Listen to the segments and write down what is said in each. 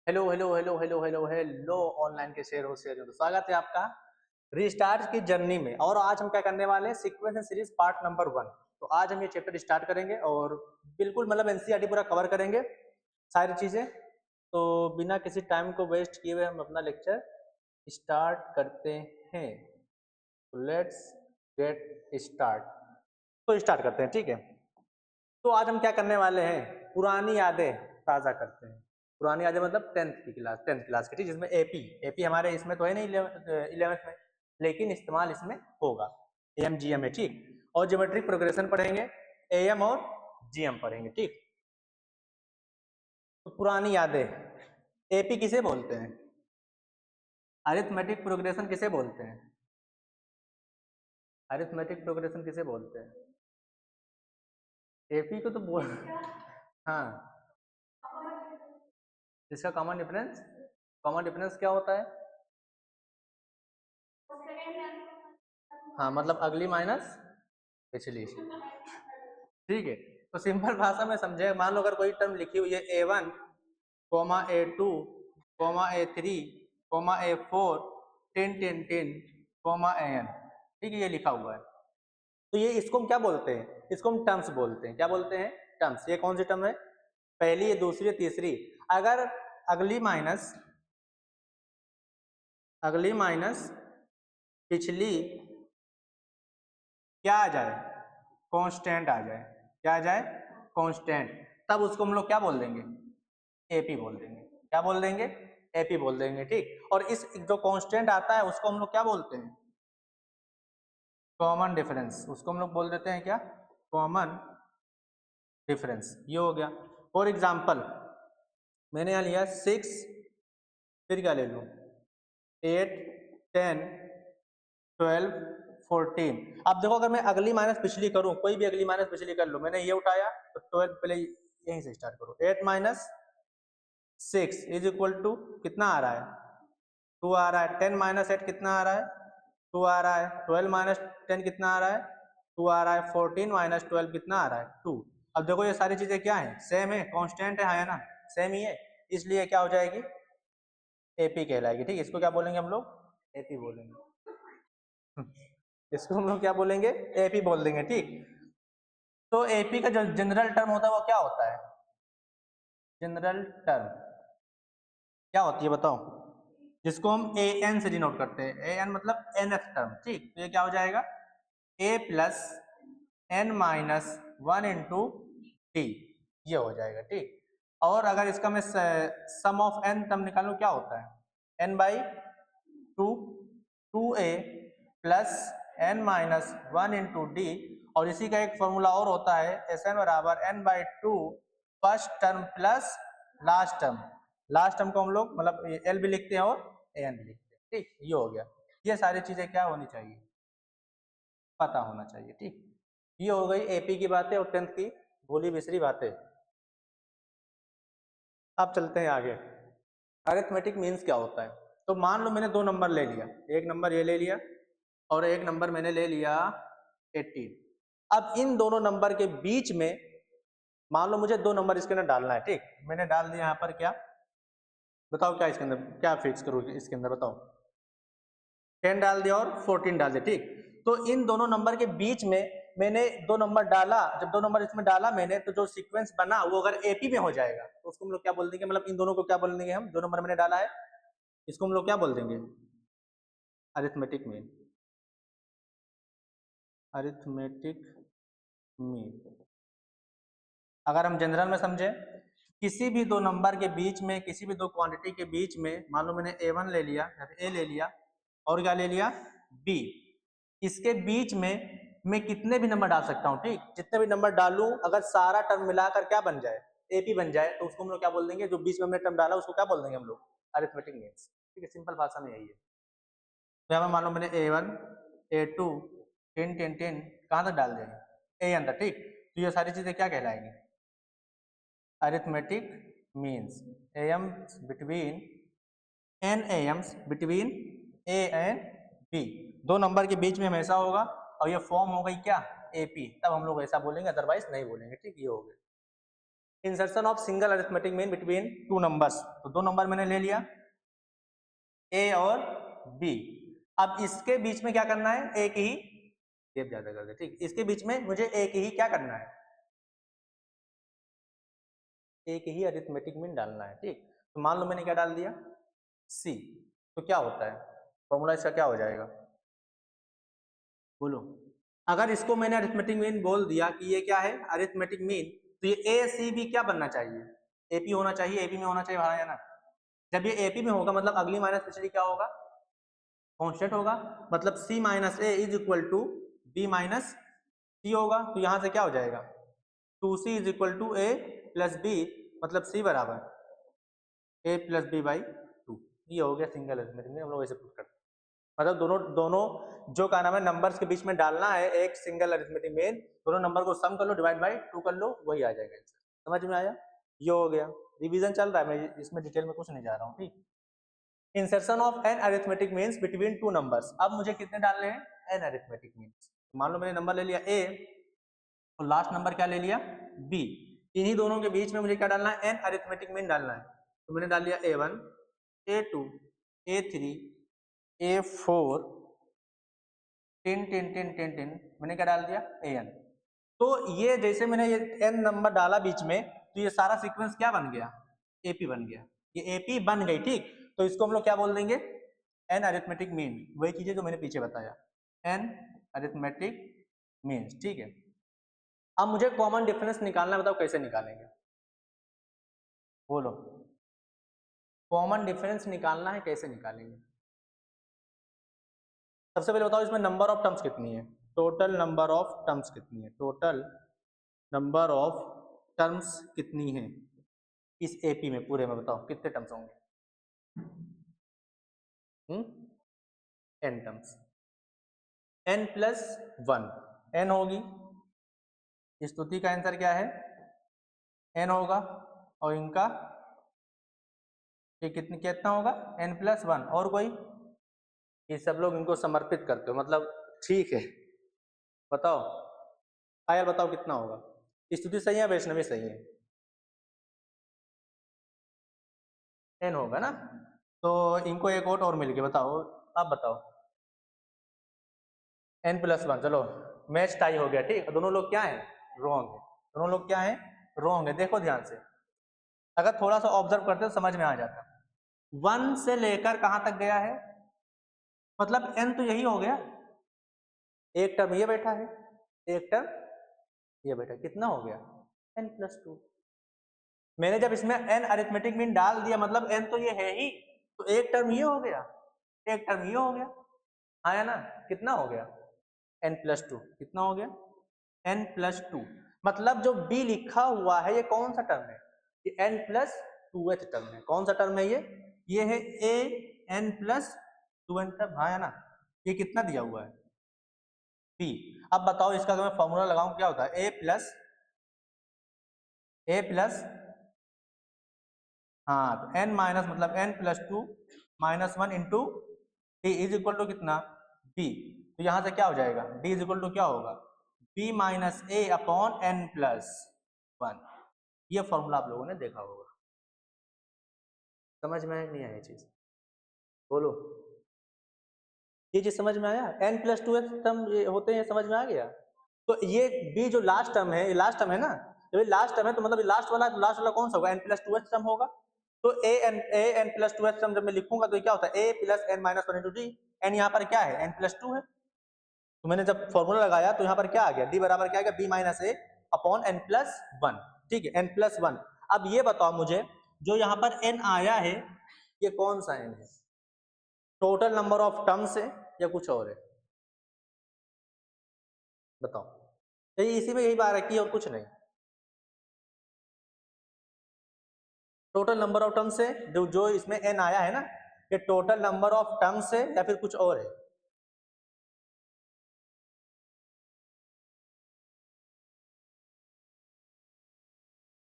Hello hello hello hello hello hello online के share हो स्वागत है आपका रीस्टार्ट की जर्नी में। और आज हम क्या करने वाले हैं, sequence and series part number 1। तो आज हम ये चैप्टर स्टार्ट करेंगे और बिल्कुल मतलब एनसीईआरटी पूरा कवर करेंगे सारी चीजें। तो बिना किसी टाइम को वेस्ट किए हुए हम अपना लेक्चर स्टार्ट करते हैं। Let's get start. तो स्टार्ट करते हैं, ठीक है। तो आज हम क्या करने वाले हैं, पुरानी यादें ताज़ा करते हैं। पुरानी यादें मतलब टेंथ क्लास की, ठीक, जिसमें एपी एपी हमारे इसमें तो है नहीं, 11th में, लेकिन इस्तेमाल इसमें होगा। एम जी एम है, ठीक। और ज्योमेट्रिक प्रोग्रेशन पढ़ेंगे, एएम और जीएम पढ़ेंगे, ठीक। तो पुरानी यादें, एपी किसे बोलते हैं, अरिथमेटिक प्रोग्रेशन किसे बोलते हैं, अरिथमेटिक प्रोग्रेशन किसे बोलते हैं, एपी को तो बोल हाँ, इसका कॉमन डिफरेंस क्या होता है? हाँ, मतलब अगली माइनस पिछली, ठीक है। तो सिंपल भाषा में समझे, मान लो अगर कोई टर्म लिखी हुई है A1 comma A2 comma A3 comma A4 10 10 10 comma AN, ठीक है, ये लिखा हुआ है। तो ये इसको हम क्या बोलते हैं, इसको हम टर्म्स बोलते हैं। क्या बोलते हैं? टर्म्स। ये कौन सी टर्म है? पहली है, दूसरी है, तीसरी। अगर अगली माइनस पिछली क्या आ जाए, कांस्टेंट आ जाए, क्या आ जाए, कांस्टेंट, तब उसको हम लोग क्या बोल देंगे, एपी बोल देंगे। क्या बोल देंगे? एपी बोल देंगे, ठीक। और इस जो कांस्टेंट आता है उसको हम लोग क्या बोलते हैं, कॉमन डिफरेंस। उसको हम लोग बोल देते हैं क्या, कॉमन डिफरेंस। ये हो गया। फॉर एग्जाम्पल मैंने यहाँ लिया 6, फिर क्या ले लूँ, 8 10 12 14। अब देखो, अगर मैं अगली माइनस पिछली करूं, कोई भी अगली माइनस पिछली कर लो, मैंने ये उठाया तो 12, पहले यहीं से स्टार्ट करो। 8 माइनस 6 इज इक्वल टू कितना आ रहा है, 2 आ रहा है। 10 माइनस 8 कितना आ रहा है, 2 आ रहा है। 12 माइनस 10 कितना आ रहा है, 2 आ रहा है। 14 माइनस 12 कितना आ रहा है, 2। अब देखो ये सारी चीजें क्या है, सेम है, कांस्टेंट है ना, सेम ही है, इसलिए क्या हो जाएगी, एपी कहलाएगी, ठीक। इसको क्या बोलेंगे हम लोग, एपी बोलेंगे। इसको हम लोग क्या बोलेंगे, एपी बोल देंगे, ठीक। तो एपी का जो जनरल टर्म होता है वो क्या होता है, जनरल टर्म क्या होती है बताओ, जिसको हम ए एन से डिनोट करते हैं। ए एन मतलब एन एफ टर्म, ठीक। तो ये क्या हो जाएगा, a plus n minus 1 into t, ये हो जाएगा, ठीक। और अगर इसका मैं सम ऑफ एन टर्म निकालूं, क्या होता है, n by two, 2a plus n minus 1 into d. और इसी का एक फॉर्मूला और होता है, एस एन बराबर n by two first term plus last term. Last term को हम लोग मतलब एल भी लिखते हैं और ए एन भी लिखते हैं, ठीक। ये हो गया। ये सारी चीजें क्या होनी चाहिए, पता होना चाहिए, ठीक। ये हो गई एपी की बातें और टेंथ की भूली बिसरी बातें। अब चलते हैं आगे, अरिथमेटिक मीन्स क्या होता है। तो मान लो मैंने दो नंबर ले लिया, एक नंबर ये ले लिया और एक नंबर मैंने ले लिया 18। अब इन दोनों नंबर के बीच में मान लो मुझे दो नंबर इसके अंदर डालना है, ठीक। मैंने डाल दिया यहाँ पर क्या, बताओ क्या इसके अंदर क्या फिक्स करूँ, इसके अंदर बताओ, 10 डाल दिया और 14 डाल दिया, ठीक। तो इन दोनों नंबर के बीच में मैंने दो नंबर डाला, जब दो नंबर इसमें डाला मैंने, तो जो सीक्वेंस बना वो अगर एपी में हो जाएगा तो उसको हम लोग क्या बोल देंगे, मतलब इन दोनों को क्या बोल देंगे हम, दो नंबर मैंने डाला है इसको हम लोग क्या बोल देंगे, अरिथमेटिक मीन, अरिथमेटिक मीन। अगर हम जनरल में समझे, किसी भी दो नंबर के बीच में, किसी भी दो क्वांटिटी के बीच में, मान लो मैंने A1 ले लिया या फिर A ले लिया और क्या ले लिया, B, इसके बीच में मैं कितने भी नंबर डाल सकता हूँ, ठीक। जितने भी नंबर डालूं, अगर सारा टर्म मिलाकर क्या बन जाए, एपी बन जाए, तो उसको हम लोग क्या बोल देंगे, जो बीच में हमने टर्म डाला उसको क्या बोल देंगे हम लोग, अरिथमेटिक मीन्स, ठीक है। सिंपल भाषा में यही है। तो यहाँ मान लो मैंने A1 A2 10 10 10 कहाँ तक डाल देंगे, ए अंदर, ठीक। तो ये सारी चीजें क्या कहलाएंगी, arithmetic means. AMs between n AMs between a and b, दो नंबर के बीच में हमेशा होगा। और ये फॉर्म हो गई क्या, एपी, तब हम लोग ऐसा बोलेंगे, अदरवाइज नहीं बोलेंगे, ठीक। ये हो गया। Insertion of single arithmetic mean between two numbers, तो दो नंबर मैंने ले लिया ए और बी। अब इसके बीच में क्या करना है, एक ही गैप ज्यादा कर दे, ठीक, इसके बीच में मुझे एक ही क्या करना है, एक ही अरिथमेटिक मीन डालना है, ठीक। तो मान लो मैंने क्या डाल दिया सी, तो क्या होता है फॉर्मूला इसका क्या हो जाएगा बोलो। अगर इसको मैंने अरिथमेटिक मीन बोल दिया कि ये क्या है अरिथमेटिक मीन, तो ये ए सी बी क्या बनना चाहिए, एपी होना चाहिए, एपी में होना चाहिए भाई है ना। जब ये एपी में होगा मतलब अगली माइनस पिछली क्या होगा, कांस्टेंट होगा, मतलब c minus a is equal to b minus c होगा। तो यहां से क्या हो जाएगा 2c is equal to a plus b, मतलब सी बराबर ए प्लस बी बाई 2। ये हो गया सिंगल अरिथमेटिक मीन, हम लोग ऐसे प्रूव करते हैं। मतलब दोनों दोनों जो क्या नाम है नंबर्स के बीच में डालना है एक सिंगल अरिथमेटिक मीन, दोनों नंबर को सम कर लो डिवाइड बाई 2 कर लो, वही आ जाएगा आंसर। समझ में आया, ये हो गया। रिवीजन चल रहा है, मैं इसमें डिटेल में कुछ नहीं जा रहा हूँ, ठीक। Insertion of n arithmetic means between two numbers, अब मुझे कितने डालने हैं एन अरिथमेटिक मीन्स। मान लो मैंने नंबर ले लिया ए और लास्ट नंबर क्या ले लिया बी, इन्हीं दोनों के बीच में मुझे क्या डालना है एन अरिथमेटिक मीन डालना है। तो मैंने डाल दिया a1 a2 a3 a4 10 10 10 10 10, मैंने क्या डाल दिया an। तो ये जैसे मैंने ये n नंबर डाला बीच में, तो ये सारा सीक्वेंस क्या बन गया एपी बन गया, ये एपी बन गई, ठीक। तो इसको हम लोग क्या बोल देंगे एन अरिथमेटिक मीन, वही चीजें जो मैंने पीछे बताया एन अरिथमेटिक मीन्स, ठीक है। अब मुझे कॉमन डिफरेंस निकालना है, बताओ कैसे निकालेंगे बोलो, कॉमन डिफरेंस निकालना है कैसे निकालेंगे। सबसे पहले बताओ इसमें नंबर ऑफ टर्म्स कितनी है, टोटल नंबर ऑफ टर्म्स कितनी है, टोटल नंबर ऑफ टर्म्स कितनी है इस एपी में पूरे में, बताओ कितने टर्म्स होंगे n terms, n plus 1 n होगी, स्तुति का आंसर क्या है एन होगा, और इनका ये कितना होगा एन प्लस 1, और कोई, ये सब लोग इनको समर्पित करते हो मतलब ठीक है। बताओ पायल बताओ कितना होगा, स्तुति सही है वैष्णवी सही है, एन होगा ना। तो इनको एक वोट और मिल गया, बताओ आप बताओ एन प्लस 1, चलो मैच टाई हो गया, ठीक। दोनों लोग क्या है रॉन्ग है, दोनों लोग क्या है रॉन्ग है। देखो ध्यान से, अगर थोड़ा सा ऑब्जर्व करते तो समझ में आ जाता, 1 से लेकर कहां तक गया है, मतलब एन तो यही हो गया, एक टर्म ये बैठा है, एक टर्म ये बैठा, कितना हो गया एन प्लस 2। मैंने जब इसमें एन अरिथमेटिक मीन डाल दिया मतलब एन तो ये है ही, तो एक टर्म ये हो गया, एक टर्म ये हो गया, आया ना, कितना हो गया एन प्लस 2, कितना हो गया एन प्लस 2। मतलब जो बी लिखा हुआ है ये कौन सा टर्म है, ये एन प्लस 2th टर्म है। कौन सा टर्म है ये है A N plus 2n term, हाँ है ना। ये कितना दिया हुआ है बी। अब बताओ इसका अगर मैं फॉर्मूला लगाऊं क्या होता है ए प्लस हाँ, तो एन माइनस मतलब n plus 2 minus 1 into d is equal to कितना बी। तो यहां से क्या हो जाएगा डी इज इक्वल टू क्या होगा बी माइनस ए अपॉन एन प्लस 1। ये फॉर्मूला आप लोगों ने देखा होगा, समझ में नहीं आया चीज बोलो, ये चीज समझ में आया, एन प्लस 2 टर्म होते हैं, समझ में आ गया। तो ये बी जो लास्ट टर्म है, ये लास्ट टर्म है ना, जब ये लास्ट टर्म है तो मतलब ये लास्ट वाला कौन सा होगा एन प्लस 2 टर्म होगा। तो ए एन प्लस 2 टर्म जब मैं लिखूंगा तो क्या होता है a plus n minus 1 into d, n यहाँ पर क्या है एन प्लस 2 है। तो मैंने जब फॉर्मूला लगाया तो यहाँ पर क्या आ गया डी बराबर क्या आ गया बी माइनस ए अपॉन एन प्लस 1, ठीक है एन प्लस 1। अब ये बताओ मुझे जो यहाँ पर एन आया है ये कौन सा एन है, टोटल नंबर ऑफ टर्म्स है या कुछ और है बताओ। तो इसी में यही बात रखी है और कुछ नहीं, टोटल नंबर ऑफ टर्म्स है जो इसमें एन आया है ना, ये टोटल नंबर ऑफ टर्म्स है या फिर कुछ और है।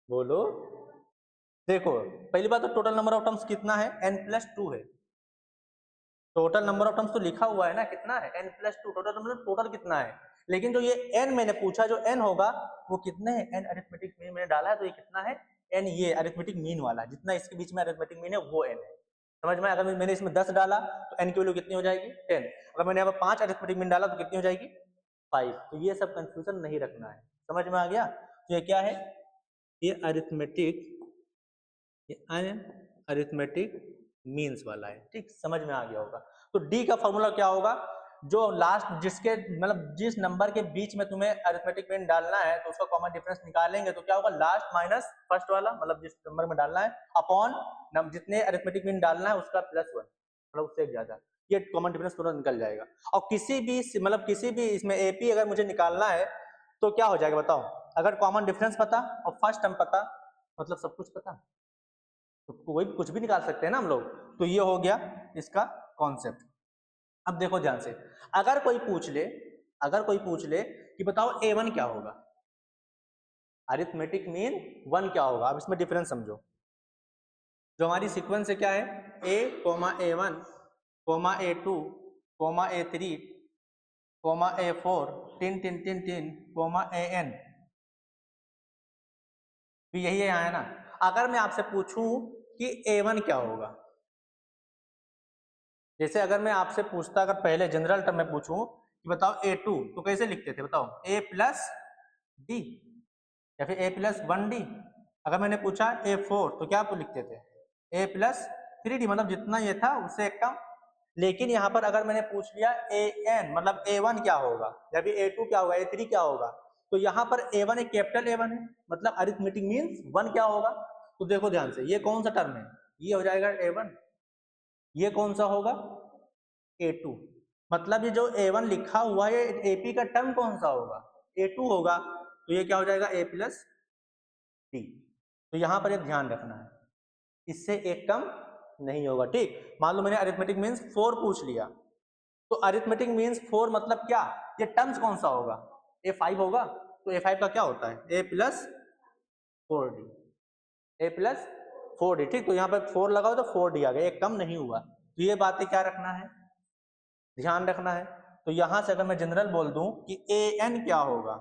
बोलो, देखो पहली बात तो टोटल नंबर ऑफ टर्म्स कितना है एन प्लस 2 है, टोटल नंबर ऑफ टर्म्स तो लिखा हुआ है ना कितना है n plus 2, total number total कितना है लेकिन जो ये n मैंने पूछा, जो n होगा वो कितने है, n अरिथमेटिक मीन मैंने डाला है, तो ये कितना है n, ये अरिथमेटिक मीन वाला, जितना इसके बीच में अरिथमेटिक मीन है वो n है। समझ में? अगर मैंने इसमें 10 डाला तो n की वैल्यू कितनी हो जाएगी 10। अगर मैंने यहाँ पर 5 अरिथमेटिक मीन डाला तो कितनी हो जाएगी 5। तो ये सब कंफ्यूजन नहीं रखना है। समझ में आ गया? तो ये क्या है, ये अरिथमेटिक, ये अरिथमेटिक मीन्स वाला है। ठीक, समझ में आ गया होगा। तो डी का फॉर्मूला क्या होगा, जो लास्ट जिसके मतलब जिस नंबर के बीच में तुम्हें अरिथमेटिक मीन डालना है तो उसका कॉमन डिफरेंस निकालेंगे तो क्या होगा, लास्ट माइनस फर्स्ट वाला, मतलब जिस नंबर में डालना है, अपॉन जितने अरिथमेटिक मीन डालना है उसका प्लस 1, मतलब उससे एक ज्यादा, ये कॉमन डिफरेंस पूरा निकल जाएगा। और किसी भी मतलब किसी भी इसमें एपी अगर मुझे निकालना है तो क्या हो जाएगा बताओ, अगर कॉमन डिफरेंस पता और फर्स्ट टर्म पता, मतलब सब कुछ पता, तो कोई कुछ भी निकाल सकते हैं ना हम लोग। तो ये हो गया इसका कॉन्सेप्ट। अब देखो ध्यान से, अगर कोई पूछ ले कि बताओ a1 क्या होगा, अरिथमेटिक मीन 1 क्या होगा। अब इसमें डिफरेंस समझो, जो हमारी सीक्वेंस है क्या है, a, a1, a2, a3, a4, tin tin tin tin, an, भी यही है यहाँ है ना। अगर मैं आपसे पूछूं कि a1 क्या होगा, जैसे अगर मैं आपसे पूछता, अगर पहले जनरल टर्म में पूछूं कि बताओ a2 तो कैसे लिखते थे बताओ, a प्लस डी या फिर a प्लस 1d। अगर मैंने पूछा a4 तो क्या आप लिखते थे, a प्लस 3d, मतलब जितना ये था उससे एक कम। लेकिन यहाँ पर अगर मैंने पूछ लिया an, मतलब a1 क्या होगा या फिर a2 क्या होगा, a3 क्या होगा, तो यहाँ पर a1 एक कैपिटल A1 है, मतलब अरिथमेटिक मीन्स 1 क्या होगा। तो देखो ध्यान से, ये कौन सा टर्म है, ये हो जाएगा a1, ये कौन सा होगा a2, मतलब ये जो a1 लिखा हुआ है AP का टर्म कौन सा होगा, a2 होगा। तो ये क्या हो जाएगा a प्लस डी। तो यहाँ पर एक ध्यान रखना है, इससे एक कम नहीं होगा। ठीक, मान लो मैंने अरिथमेटिक मीन्स 4 पूछ लिया, तो अरिथमेटिक मीन्स 4 मतलब क्या, ये टर्म्स कौन सा होगा, a5 होगा। तो a5 का क्या होता है, a plus 4d, a plus 4d। ठीक, तो यहाँ पर 4 लगाओ तो 4d आ गया, एक कम नहीं हुआ। तो ये बातें क्या रखना है, ध्यान रखना है। तो यहां से अगर मैं जनरल बोल दूं कि an क्या होगा,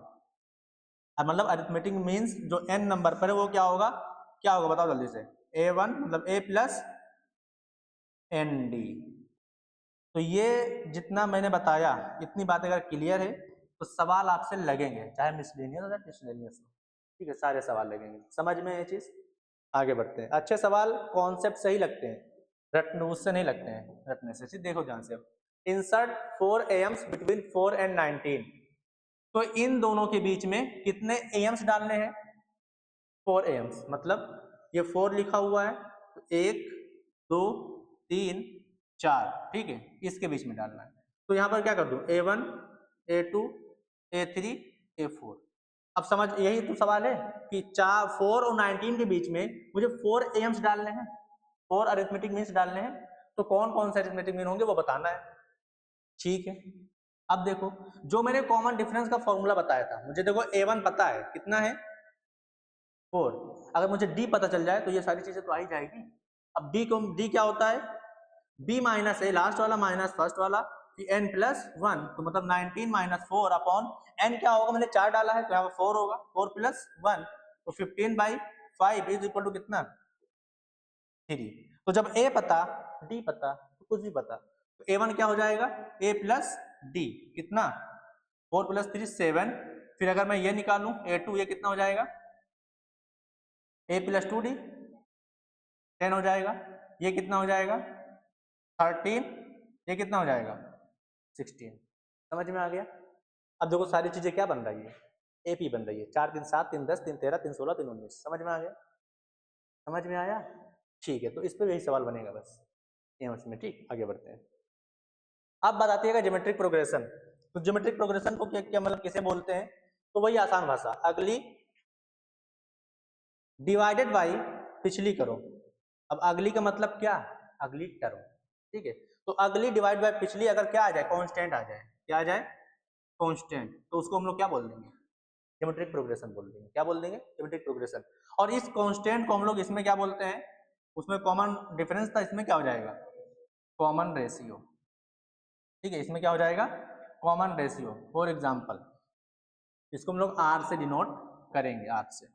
मतलब अरिथमेटिक मीन्स जो n नंबर पर है वो क्या होगा, क्या होगा बताओ जल्दी से, a1 मतलब a प्लस nd। तो ये जितना मैंने बताया, इतनी बातें अगर क्लियर है तो सवाल आपसे लगेंगे, चाहे मिसलेनियस हो चाहे मिसलेनियस हो। ठीक है, सारे सवाल लगेंगे। समझ में ये चीज, आगे बढ़ते हैं। अच्छे सवाल कॉन्सेप्ट सही लगते हैं, रटने उससे नहीं लगते हैं, रटने से। देखो ध्यान से, इंसर्ट 4 एम्स बिटवीन 4 एंड 19। तो इन दोनों के बीच में कितने एम्स डालने हैं, 4 एम्स, मतलब ये 4 लिखा हुआ है तो 1 2 3 4, ठीक है, इसके बीच में डालना है। तो यहाँ पर क्या कर दूं, a1 a2 a3 a4। अब समझ, यही तो सवाल है कि 4 और 19 के बीच में मुझे 4 एम्स डालने हैं, 4 अरिथमेटिक मीन्स डालने हैं। तो कौन कौन से अरिथमेटिक मीन होंगे वो बताना है। ठीक है, अब देखो, जो मैंने कॉमन डिफरेंस का फॉर्मूला बताया था, मुझे देखो a1 पता है कितना है 4, अगर मुझे d पता चल जाए तो ये सारी चीजें तो आ ही जाएगी। अब d क्या होता है, b माइनस ए, लास्ट वाला माइनस फर्स्ट वाला, n प्लस 1, तो मतलब 19 माइनस 4 अपॉन n क्या होगा, मैंने 4 डाला है तो यहाँ पर 4 होगा, 4 प्लस 1 तो 15/5 इज इक्वल टू कितना 3। तो जब a पता d पता तो कुछ भी पता, तो a1 क्या हो जाएगा, a प्लस डी, कितना 4 प्लस 3 7। फिर अगर मैं ये निकालूं a2, ये कितना हो जाएगा, a प्लस 2d 10 हो जाएगा। ये कितना हो जाएगा 13, ये कितना हो जाएगा 16। समझ में आ गया। अब देखो सारी चीजें क्या बन रही है, एपी बन रही है, 4 3 7 3 10 3 13 3 16 3 19। समझ में आ गया, समझ में आया। ठीक है, तो इस पर यही सवाल बनेगा बस एम्स में। ठीक, आगे बढ़ते हैं। अब बात आती है ज्योमेट्रिक प्रोग्रेशन। तो ज्योमेट्रिक प्रोग्रेशन को क्या क्या मतलब किसे बोलते हैं, तो वही आसान भाषा, अगली डिवाइडेड बाई पिछली करो। अब अगली का मतलब क्या, अगली टर्म। ठीक है, तो अगली डिवाइड बाय पिछली, अगर क्या आ जाए कांस्टेंट आ जाए, क्या आ जाए कांस्टेंट, तो उसको हम लोग क्या बोल देंगे, ज्योमेट्रिक प्रोग्रेशन बोल देंगे। क्या बोल देंगे, ज्योमेट्रिक प्रोग्रेशन। और इस कांस्टेंट को हम लोग इसमें क्या बोलते हैं, उसमें कॉमन डिफरेंस था, इसमें क्या हो जाएगा कॉमन रेशियो। ठीक है, इसमें क्या हो जाएगा कॉमन रेशियो। फॉर एग्जाम्पल इसको हम लोग आर से डिनोट करेंगे, आर से।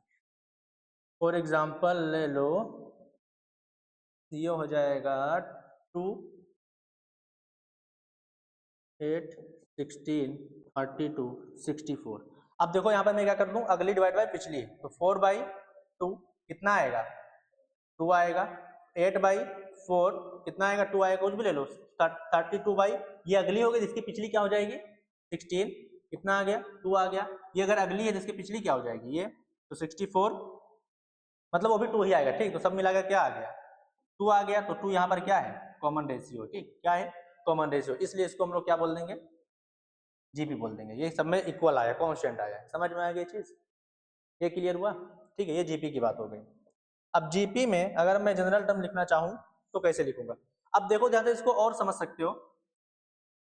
फॉर एग्जाम्पल ले लो, ये हो जाएगा 2, 8, 16, 32, 64। अब देखो यहाँ पर मैं क्या कर दूं, अगली डिवाइड बाय पिछली, तो 4/2 कितना आएगा, 2 आएगा। 8/4 कितना आएगा, 2 आएगा, कुछ भी ले लो। 32 बाई, ये अगली होगी जिसकी पिछली क्या हो जाएगी 16, कितना आ गया 2 आ गया। ये अगर अगली है जिसकी पिछली क्या हो जाएगी ये, तो 64, मतलब वो भी 2 ही आएगा, ठीक। तो सब मिलाकर क्या आ गया 2 आ गया। तो 2 यहाँ पर क्या है, कॉमन रेशियो, ठीक, क्या है कॉमन रेशियो, इसलिए इसको हम लोग क्या बोल देंगे, जीपी बोल देंगे। ये सब में इक्वल आया, कॉन्स्टेंट आया, समझ में आ गई चीज, ये क्लियर हुआ, ठीक है। ये जीपी की बात हो गई। अब जीपी में अगर मैं जनरल टर्म लिखना चाहूं तो कैसे लिखूंगा। अब देखो जहां से इसको और समझ सकते हो,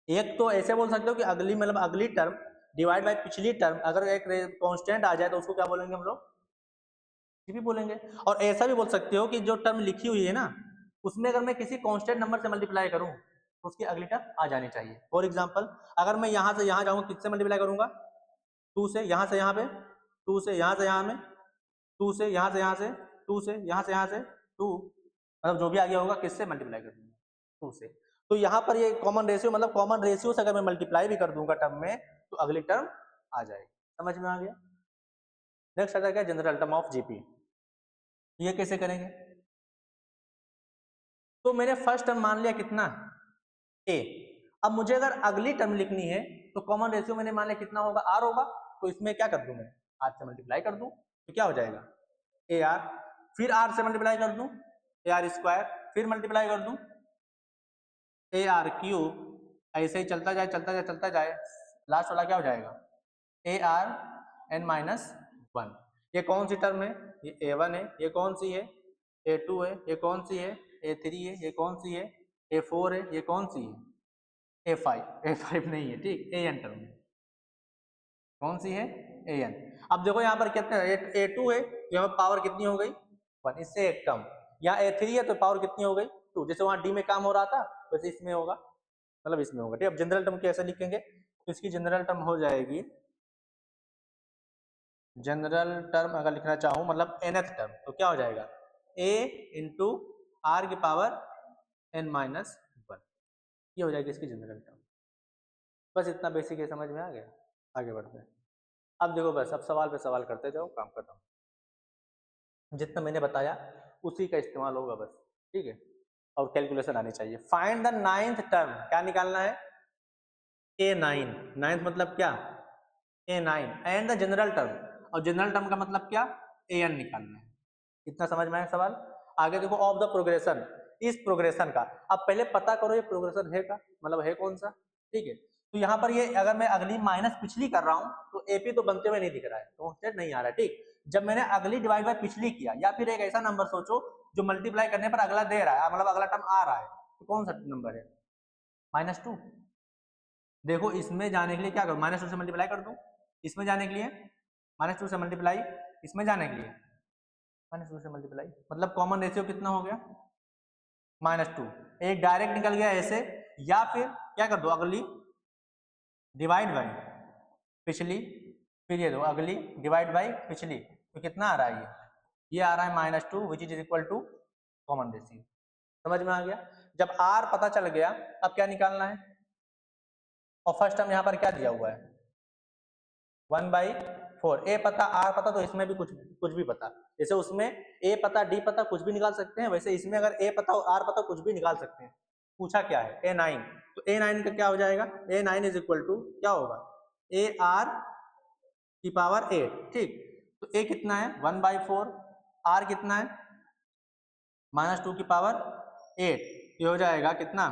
एक तो ऐसे बोल सकते हो कि अगली मतलब अगली टर्म डिवाइड बाय पिछली टर्म, अगर एक कांस्टेंट आ जाए तो उसको क्या बोलेंगे हम लोग, जीपी बोलेंगे। और ऐसा भी बोल सकते हो कि जो टर्म लिखी हुई है ना, उसमें अगर मैं किसी कांस्टेंट नंबर से मल्टीप्लाई करूं तो उसकी अगली टर्म आ जानी चाहिए। फॉर एग्जांपल अगर मैं यहां से यहां जाऊंगा, किससे मल्टीप्लाई करूंगा, 2 से, यहां से यहां पे 2 से, यहां से यहां में 2 से, यहां से यहां से 2 से, यहां से यहां से 2, मतलब जो भी आगे होगा किससे मल्टीप्लाई कर दूंगा 2 से। तो यहाँ पर ये कॉमन रेशियो, मतलब कॉमन रेशियो से अगर मैं मल्टीप्लाई भी कर दूंगा टर्म में तो अगली टर्म आ जाएगी, समझ में आ गया। नेक्स्ट आता है जनरल टर्म ऑफ जीपी, ये कैसे करेंगे। तो मैंने फर्स्ट टर्म मान लिया कितना ए, अब मुझे अगर अगली टर्म लिखनी है तो कॉमन रेशियो मैंने मान लिया कितना होगा, आर होगा। तो इसमें क्या कर दूं मैं, आर से मल्टीप्लाई कर दूं तो क्या हो जाएगा ए आर, फिर आर से मल्टीप्लाई कर दूं ए आर स्क्वायर, फिर मल्टीप्लाई कर दूं ए आर क्यूब, ऐसे ही चलता जाए चलता जाए चलता जाए, लास्ट वाला क्या हो जाएगा ए आर एन माइनस 1। ये कौन सी टर्म है, ये ए वन है, ये कौन सी है ए टू है, ये कौन सी है ए थ्री है, ये कौन सी है ए फोर है, ये कौन सी है ए फाइव नहीं है, ठीक, ए एन टर्म है, कौन सी है ए एन। अब देखो यहाँ पर कितने ए टू है, यहाँ पर पावर कितनी हो गई 1, इससे एक कम। यहाँ ए थ्री है तो पावर कितनी हो गई 2, जैसे वहां डी में काम हो रहा था वैसे इसमें होगा, मतलब इसमें होगा, ठीक। अब जनरल टर्म कैसे लिखेंगे, तो इसकी जनरल टर्म हो जाएगी, जनरल टर्म अगर लिखना चाहूं मतलब nth टर्म, तो क्या हो जाएगा a इंटू आर की पावर n माइनस 1, ये हो जाएगी इसकी जनरल टर्म। बस इतना बेसिक है, समझ में आ गया, आगे बढ़ते हैं। अब देखो बस, अब सवाल पे सवाल करते जाओ, काम खत्म, जितना मैंने बताया उसी का इस्तेमाल होगा बस, ठीक है। और कैलकुलेशन आनी चाहिए। फाइंड द 9th टर्म, क्या निकालना है a9, 9th मतलब क्या a9 and the general term, और जनरल टर्म का मतलब क्या an निकालना है। इतना समझ में आया सवाल। आगे देखो ऑफ द प्रोग्रेशन, इस प्रोग्रेशन का अब पहले पता करो ये प्रोग्रेशन है का मतलब है कौन सा, ठीक है। तो यहाँ पर ये अगर मैं अगली माइनस पिछली कर रहा हूँ तो एपी तो बनते हुए नहीं दिख रहा है, कांस्टेंट नहीं आ रहा है, ठीक। जब मैंने अगली डिवाइड बाय पिछली किया, या फिर एक ऐसा नंबर सोचो जो मल्टीप्लाई करने पर अगला दे रहा है, मतलब अगला टर्म आ रहा है, तो कौन सा नंबर है -2। देखो इसमें जाने के लिए क्या करूँ, -2 से मल्टीप्लाई कर दूं, इसमें जाने के लिए -2 से मल्टीप्लाई, इसमें जाने के लिए -2 से मल्टीप्लाई, मतलब कॉमन रेशियो कितना हो गया -2। एक डायरेक्ट निकल गया ऐसे, या फिर क्या कर दो अगली डिवाइड बाय पिछली, फिर ये दो अगली डिवाइड बाय पिछली, तो कितना आ रहा है ये आ रहा है -2 which is equal to common ratio. समझ में आ गया। जब आर पता चल गया अब क्या निकालना है, और फर्स्ट टर्म यहाँ पर क्या दिया हुआ है 1/4, ए पता आर पता, तो इसमें भी कुछ भी पता, जैसे उसमें ए पता डी पता कुछ भी निकाल सकते हैं, वैसे इसमें अगर ए पता और आर पता कुछ भी निकाल सकते हैं। पूछा क्या है a9, तो a9 का क्या हो जाएगा a9 इज इक्वल टू क्या होगा ए आर की पावर 8, ठीक। तो ए कितना है 1/4, आर कितना है -2 की पावर 8, ये हो जाएगा कितना,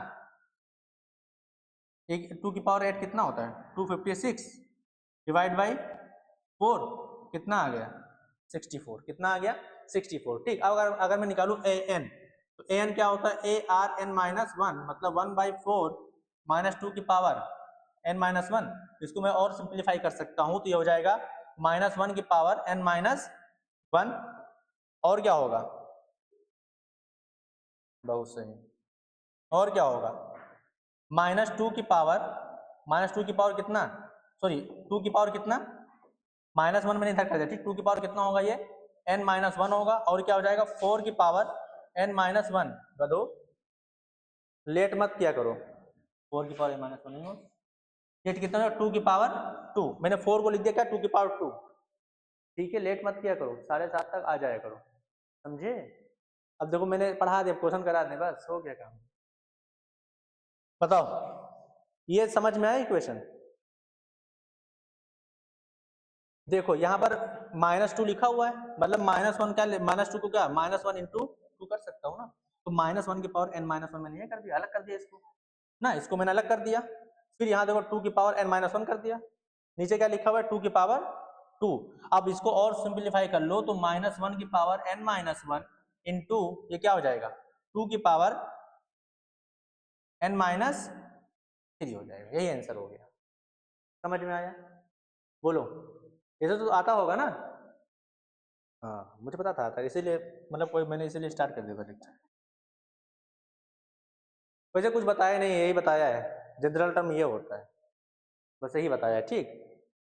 2 की पावर 8 कितना होता है 256 डिवाइड बाई 4 कितना आ गया 64, कितना आ गया 64, ठीक। अब अगर मैं निकालू ए एन, तो ए एन क्या होता है ए आर एन माइनस 1, मतलब 1/4 -2 की पावर n-1, इसको मैं और सिंप्लीफाई कर सकता हूं, तो ये हो जाएगा -1 की पावर n-1, और क्या होगा बहुत सही, और क्या होगा -2 की पावर, -2 की पावर कितना, सॉरी 2 की पावर कितना -1 मैंने इधर कर दिया, ठीक। 2 की पावर कितना होगा ये n-1 होगा, और क्या हो जाएगा 4 की पावर n-1। बदो लेट मत किया करो, 4 की पावर n-1 नहीं हो, ये कितना होगा 2 की पावर 2। मैंने 4 को लिख दिया क्या 2 की पावर 2, ठीक है। लेट मत किया करो, 7:30 तक आ जाया करो, समझे। अब देखो मैंने पढ़ा दिया, क्वेश्चन करा दे, बस हो गया काम। बताओ ये समझ में आया इक्वेशन। देखो यहाँ पर -2 लिखा हुआ है, मतलब -1 क्या, -2 को क्या -1 इंटू 2 कर सकता हूँ ना, तो -1 की पावर n-1 मैंने ये कर दिया, अलग कर दिया इसको ना, इसको मैंने अलग कर दिया। फिर यहाँ देखो 2 की पावर n-1 कर दिया, नीचे क्या लिखा हुआ है 2 की पावर 2। अब इसको और सिंप्लीफाई कर लो तो -1 की पावर n-1 इंटू ये क्या हो जाएगा 2 की पावर n-3 हो जाएगा, यही आंसर हो गया। समझ में आया, बोलो, ऐसे तो आता होगा ना। हाँ मुझे पता था इसीलिए, मतलब कोई मैंने इसीलिए स्टार्ट कर दिया था लेक्चर। वैसे कुछ बताया नहीं, यही बताया है, जनरल टर्म ये होता है, बस यही बताया है, ठीक।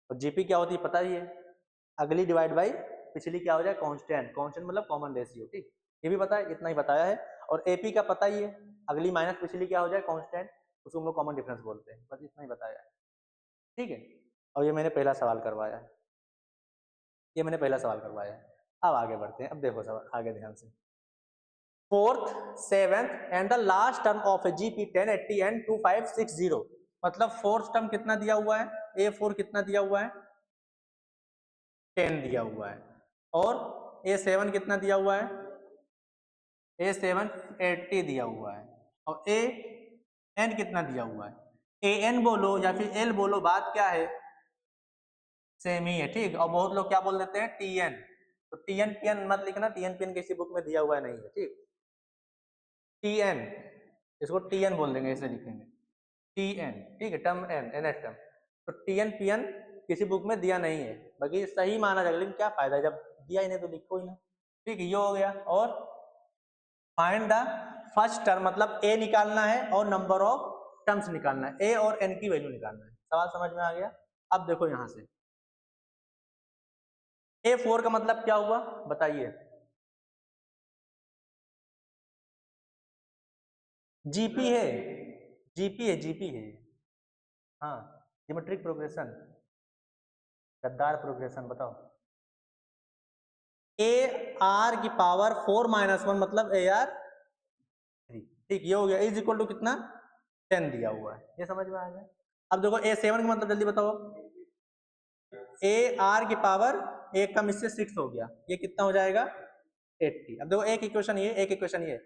और जीपी क्या होती है पता ही है, अगली डिवाइड बाई पिछली क्या हो जाए कांस्टेंट, कांस्टेंट मतलब कॉमन रेशियो, ठीक। ये भी पता है, इतना ही बताया है। और एपी का पता ही है, अगली माइनस पिछली क्या हो जाए कांस्टेंट, उसको हम लोग कॉमन डिफरेंस बोलते हैं, बस इतना ही बताया है, ठीक है। और ये मैंने पहला सवाल करवाया है, ये मैंने पहला सवाल करवाया है। अब आगे बढ़ते हैं, अब देखो सवाल आगे ध्यान से। 4th 7th and the last term of a GP 1080 and 2560, मतलब फोर्थ टर्म कितना दिया हुआ है, A4 कितना दिया हुआ है 10 दिया हुआ है, और A7 कितना दिया हुआ है A7 80 दिया हुआ है, और AN कितना दिया हुआ है, AN बोलो या फिर L बोलो, बात क्या है सेम ही है, ठीक। और बहुत लोग क्या बोल देते हैं TN, तो TN PN मत लिखना, TN PN किसी बुक में दिया हुआ नहीं है, ठीक। TN, इसको TN बोल देंगे, ऐसे लिखेंगे TN, ठीक है, टर्म N NH टर्म। तो TN PN किसी बुक में दिया नहीं है, बाकी सही माना जाएगा, लेकिन क्या फायदा जब दिया ही नहीं तो लिखो ही ना, ठीक है। ये हो गया। और फाइंड द फर्स्ट टर्म, मतलब A निकालना है और नंबर ऑफ टर्म्स निकालना है, A और N की वैल्यू निकालना है। सवाल समझ में आ गया। अब देखो यहां से A4 का मतलब क्या हुआ बताइए, जीपी है, जीपी है, हाँ, ज्योमेट्रिक प्रोग्रेशन, गद्दार प्रोग्रेशन। बताओ AR की पावर 4-1 मतलब AR 3, ठीक। ये हो गया, इज इक्वल टू कितना 10 दिया हुआ है, ये समझ में आ गया। अब देखो A7 का मतलब जल्दी बताओ, AR की पावर 1 कम इससे 6 हो गया, ये कितना हो जाएगा 80। अब देखो एक इक्वेशन ये, एक इक्वेशन ये,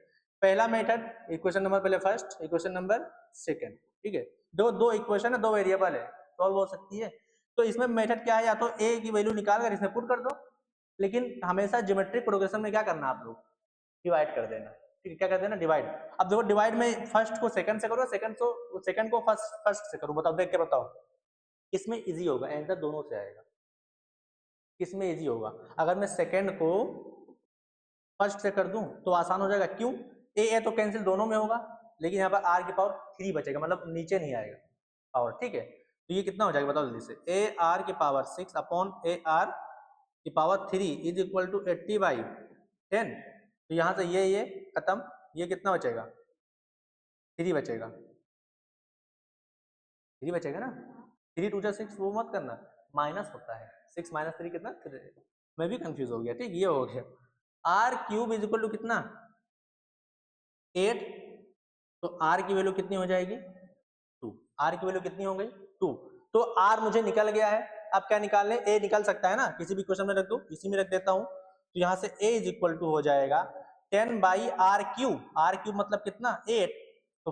पहला मेथड इक्वेशन नंबर पहले फर्स्ट, इक्वेशन नंबर सेकंड, ठीक है। दो इक्वेशन है, दो वेरिएबल है, सॉल्व हो सकती है। तो इसमें मेथड क्या है, या तो A की वैल्यू निकाल कर इसमें पुट कर दो, लेकिन हमेशा ज्योमेट्रिक प्रोग्रेशन में क्या करना आप लोग डिवाइड कर देना, ठीक है। क्या कर देना डिवाइड। अब देखो डिवाइड में फर्स्ट को सेकंड से करो, सेकंड को फर्स्ट से करो, बताओ देख के बताओ किसमें इजी होगा, आंसर दोनों से आएगा, किसमें इजी होगा। अगर मैं सेकंड को फर्स्ट से कर दूं तो आसान हो जाएगा, क्यों ए तो कैंसिल दोनों में होगा, लेकिन यहाँ पर आर की पावर 3 बचेगा, मतलब नीचे नहीं आएगा पावर, ठीक है। तो ये कितना हो जाएगा बताओ जल्दी से, ए आर की पावर 6 अपॉन ए आर की पावर 3 इज इक्वल टू 80/10। तो यहाँ से ये खत्म, ये कितना बचेगा 3 बचेगा, 3 बचेगा ना, 3 2 6 वो मत करना, माइनस होता है 6 - 3 कितना 3, मैं भी कंफ्यूज हो गया, ठीक। ये हो गया r cube is equal to कितना 8, तो आर की वैल्यू कितनी हो जाएगी 2, आर की वैल्यू कितनी हो गई 2। तो आर मुझे निकल गया है, अब क्या निकाल ले, ए निकल सकता है ना, किसी भी क्वेश्चन में रख दो, इसी में रख देता हूं। तो यहाँ से ए इज इक्वल टू हो जाएगा 10/r³ आर क्यूब मतलब कितना 8, तो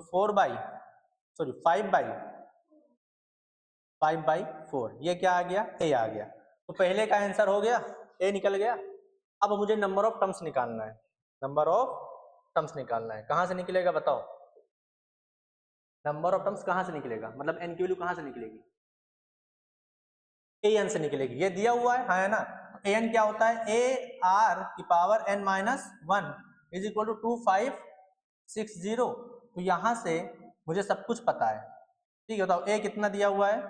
5/4, ये क्या आ गया ए आ गया। तो पहले का आंसर हो गया, ए निकल गया। अब मुझे नंबर ऑफ टर्म्स निकालना है, नंबर ऑफ टर्म्स निकालना है, कहां से निकलेगा बताओ, नंबर ऑफ टर्म्स कहां से निकलेगा, मतलब एन की वैल्यू कहां से निकलेगी, ए एन से निकलेगी, ये दिया हुआ है ना। ए एन क्या होता है, ए आर की power n-1 is equal to 2560। तो यहां से मुझे सब कुछ पता है, ठीक है। बताओ ए कितना दिया हुआ है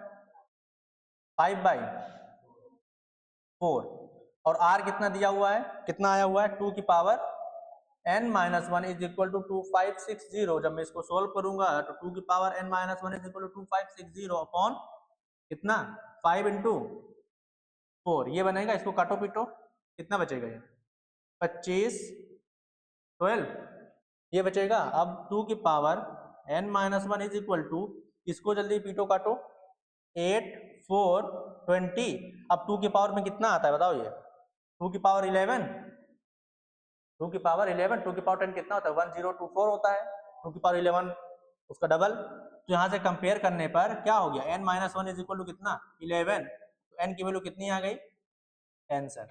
5/, 4 और r कितना दिया हुआ है, कितना आया हुआ है 2 की power n minus one is equal to 2560। जब मैं इसको सोल्व करूंगा तो 2 की power n minus one is equal to 2560 upon कितना 5 इंटू 4 ये बनेगा। इसको काटो पीटो कितना बचेगा ये 25 12 ये बचेगा। अब 2 की power n minus one is equal to, इसको जल्दी पीटो काटो 8 4 20। अब 2 की पावर में कितना आता है बताओ ये 2 की पावर 11, 2 की पावर 11, 2 की पावर 10 कितना होता है 1024 होता है। 2 की पावर 11 उसका डबल। तो यहाँ से कंपेयर करने पर क्या हो गया n minus one is equal to कितना 11, तो n की वैल्यू कितनी आ गई आंसर।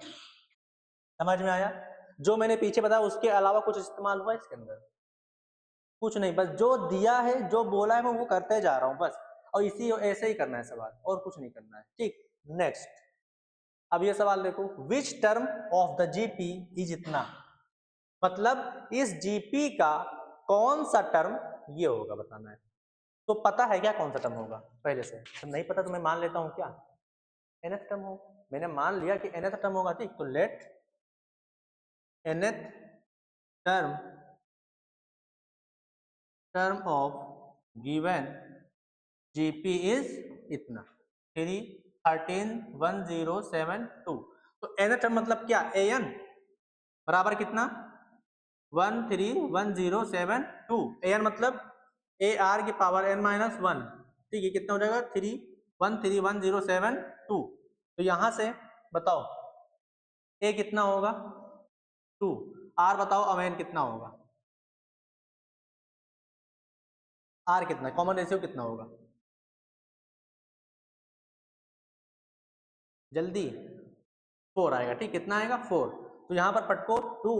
समझ में आया? जो मैंने पीछे बताया उसके अलावा कुछ इस्तेमाल हुआ इसके अंदर? कुछ नहीं, बस जो दिया है जो बोला है मैं वो करते जा रहा हूँ बस। और इसी ऐसे ही करना है सवाल, और कुछ नहीं करना है। ठीक, नेक्स्ट। अब ये सवाल देखो, which term of the GP is इतना, मतलब इस जीपी का कौन सा टर्म ये होगा बताना है। तो पता है क्या कौन सा टर्म होगा पहले से? तो नहीं पता तो मैं मान लेता हूँ क्या nth टर्म होगा। मैंने मान लिया कि nth टर्म होगा। ठीक, तो let nth term of given GP is इतना 3 13 1072। तो nth टर्म मतलब क्या an बराबर कितना 131072। an मतलब ए आर की पावर n माइनस वन। ठीक है, कितना हो जाएगा 3131072। तो यहां से बताओ ए कितना होगा 2, आर बताओ अब एन कितना होगा, आर कितना कॉमन रेशियो कितना होगा जल्दी 4 आएगा। ठीक, कितना आएगा 4। तो यहाँ पर पटको 2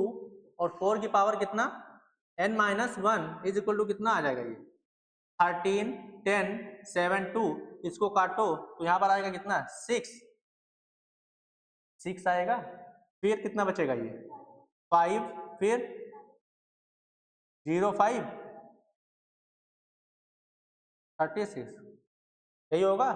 और 4 की पावर कितना n minus one is equal to कितना आ जाएगा ये 13 10 7 2। इसको काटो तो यहाँ पर आएगा कितना 6 आएगा। फिर कितना बचेगा ये 5, फिर 0 5 36 यही होगा।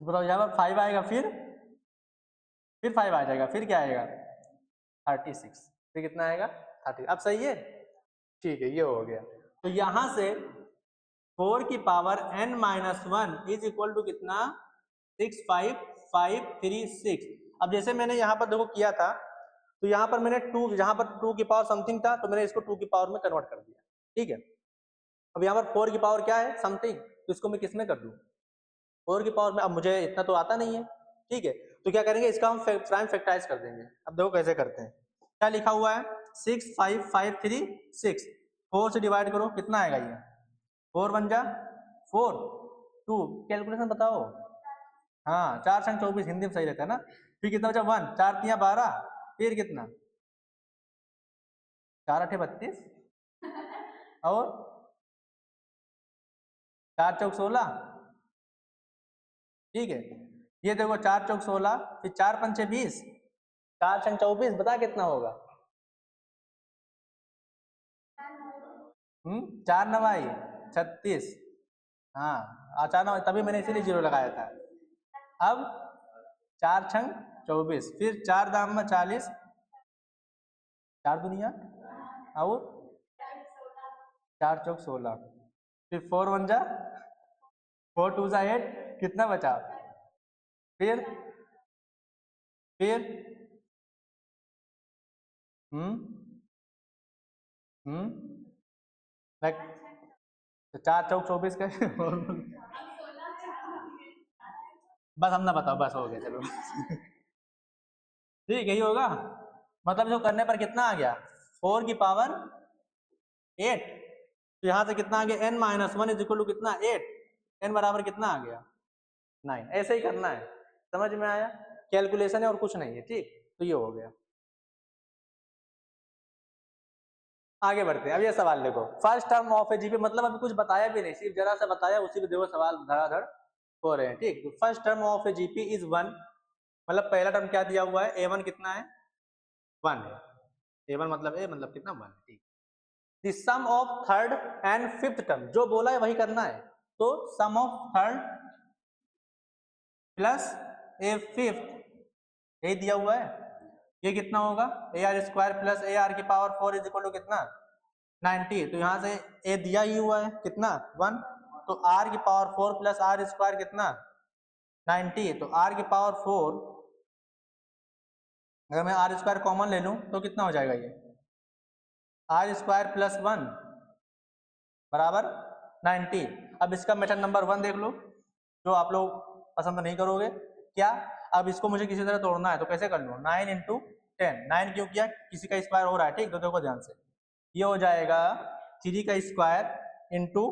बताओ यहाँ पर 5 आएगा, फिर 5 आ जाएगा, फिर क्या आएगा 36, फिर कितना आएगा 30। अब सही है? ठीक है, ये हो गया। तो यहां से 4 की power n minus one is equal to कितना 65536। अब जैसे मैंने यहाँ पर देखो किया था, तो यहाँ पर मैंने 2, जहां पर 2 की पावर समथिंग था तो मैंने इसको 2 की पावर में कन्वर्ट कर दिया। ठीक है, अब यहाँ पर 4 की पावर क्या है समथिंग, तो इसको मैं किस में कर दूं 4 की पावर में। अब मुझे इतना तो आता नहीं है। ठीक है, तो क्या करेंगे इसका हम प्राइम फैक्टराइज कर देंगे। अब देखो कैसे करते हैं। क्या लिखा हुआ है 65536, 4 से डिवाइड करो कितना आएगा ये 4 वन जा 4 2, कैलकुलेशन बताओ। हाँ 4 संग 24 हिंदी में सही रहता है ना। फिर कितना बचा 1, 4 तिया 12, फिर कितना 4 8 32 और 4 चौक 16। ठीक है, ये देखो 4 चौक 16, फिर 4 पंचे 20, 4 संग 24, बता कितना होगा 4 नवाई 36। हाँ अचानक तभी मैंने इसीलिए 0 लगाया था। अब 4 छंग 24, फिर 4 दाम में 40, 4 दुनिया और 4 चौक 16, फिर 4 वन जा 4 टू जा 8, कितना बचा फिर फिर लाइक तो 4 चौक 24 का बस हम ना बताओ, बस हो गया चलो। ठीक यही होगा। मतलब जो करने पर कितना आ गया 4 की पावर 8। तो यहां से कितना आ गया n minus one is equal to कितना 8, n बराबर कितना आ गया 9। ऐसे ही करना है, समझ में आया? कैलकुलेशन है और कुछ नहीं है। ठीक, तो ये हो गया। आगे बढ़ते हैं। अब ये सवाल देखो, first term of a GP, मतलब अभी कुछ बताया भी नहीं, सिर्फ जरा सा बताया, उसी पे देखो सवाल धड़ाधड़ हो रहे हैं। ठीक, तो first term of a GP is 1, मतलब पहला टर्म क्या दिया हुआ है a1 कितना है 1 है। a1 मतलब a मतलब कितना 1। ठीक, the sum of third and fifth term, जो बोला है वही करना है। तो sum of third plus a fifth, यही दिया हुआ है, ये कितना होगा a r square plus a r की पावर 4 इज इक्वल टू कितना 90। तो यहाँ से ए दिया ही हुआ है कितना 1, तो आर की पावर 4 प्लस आर स्क्वायर कितना 90। तो आर की पावर 4, अगर मैं आर स्क्वायर कॉमन ले लूं तो कितना हो जाएगा, ये आर स्क्वायर प्लस 1 बराबर 90। अब इसका मेथड नंबर 1 देख लो, जो आप लोग पसंद नहीं करोगे क्या। अब इसको मुझे किसी तरह तोड़ना है, तो कैसे कर लूँ, 9 इंटू 10, 9 क्यों किया, किसी का स्क्वायर हो रहा है, ठीक। तो देखो ध्यान से, ये हो जाएगा 3 का स्क्वायर इंटू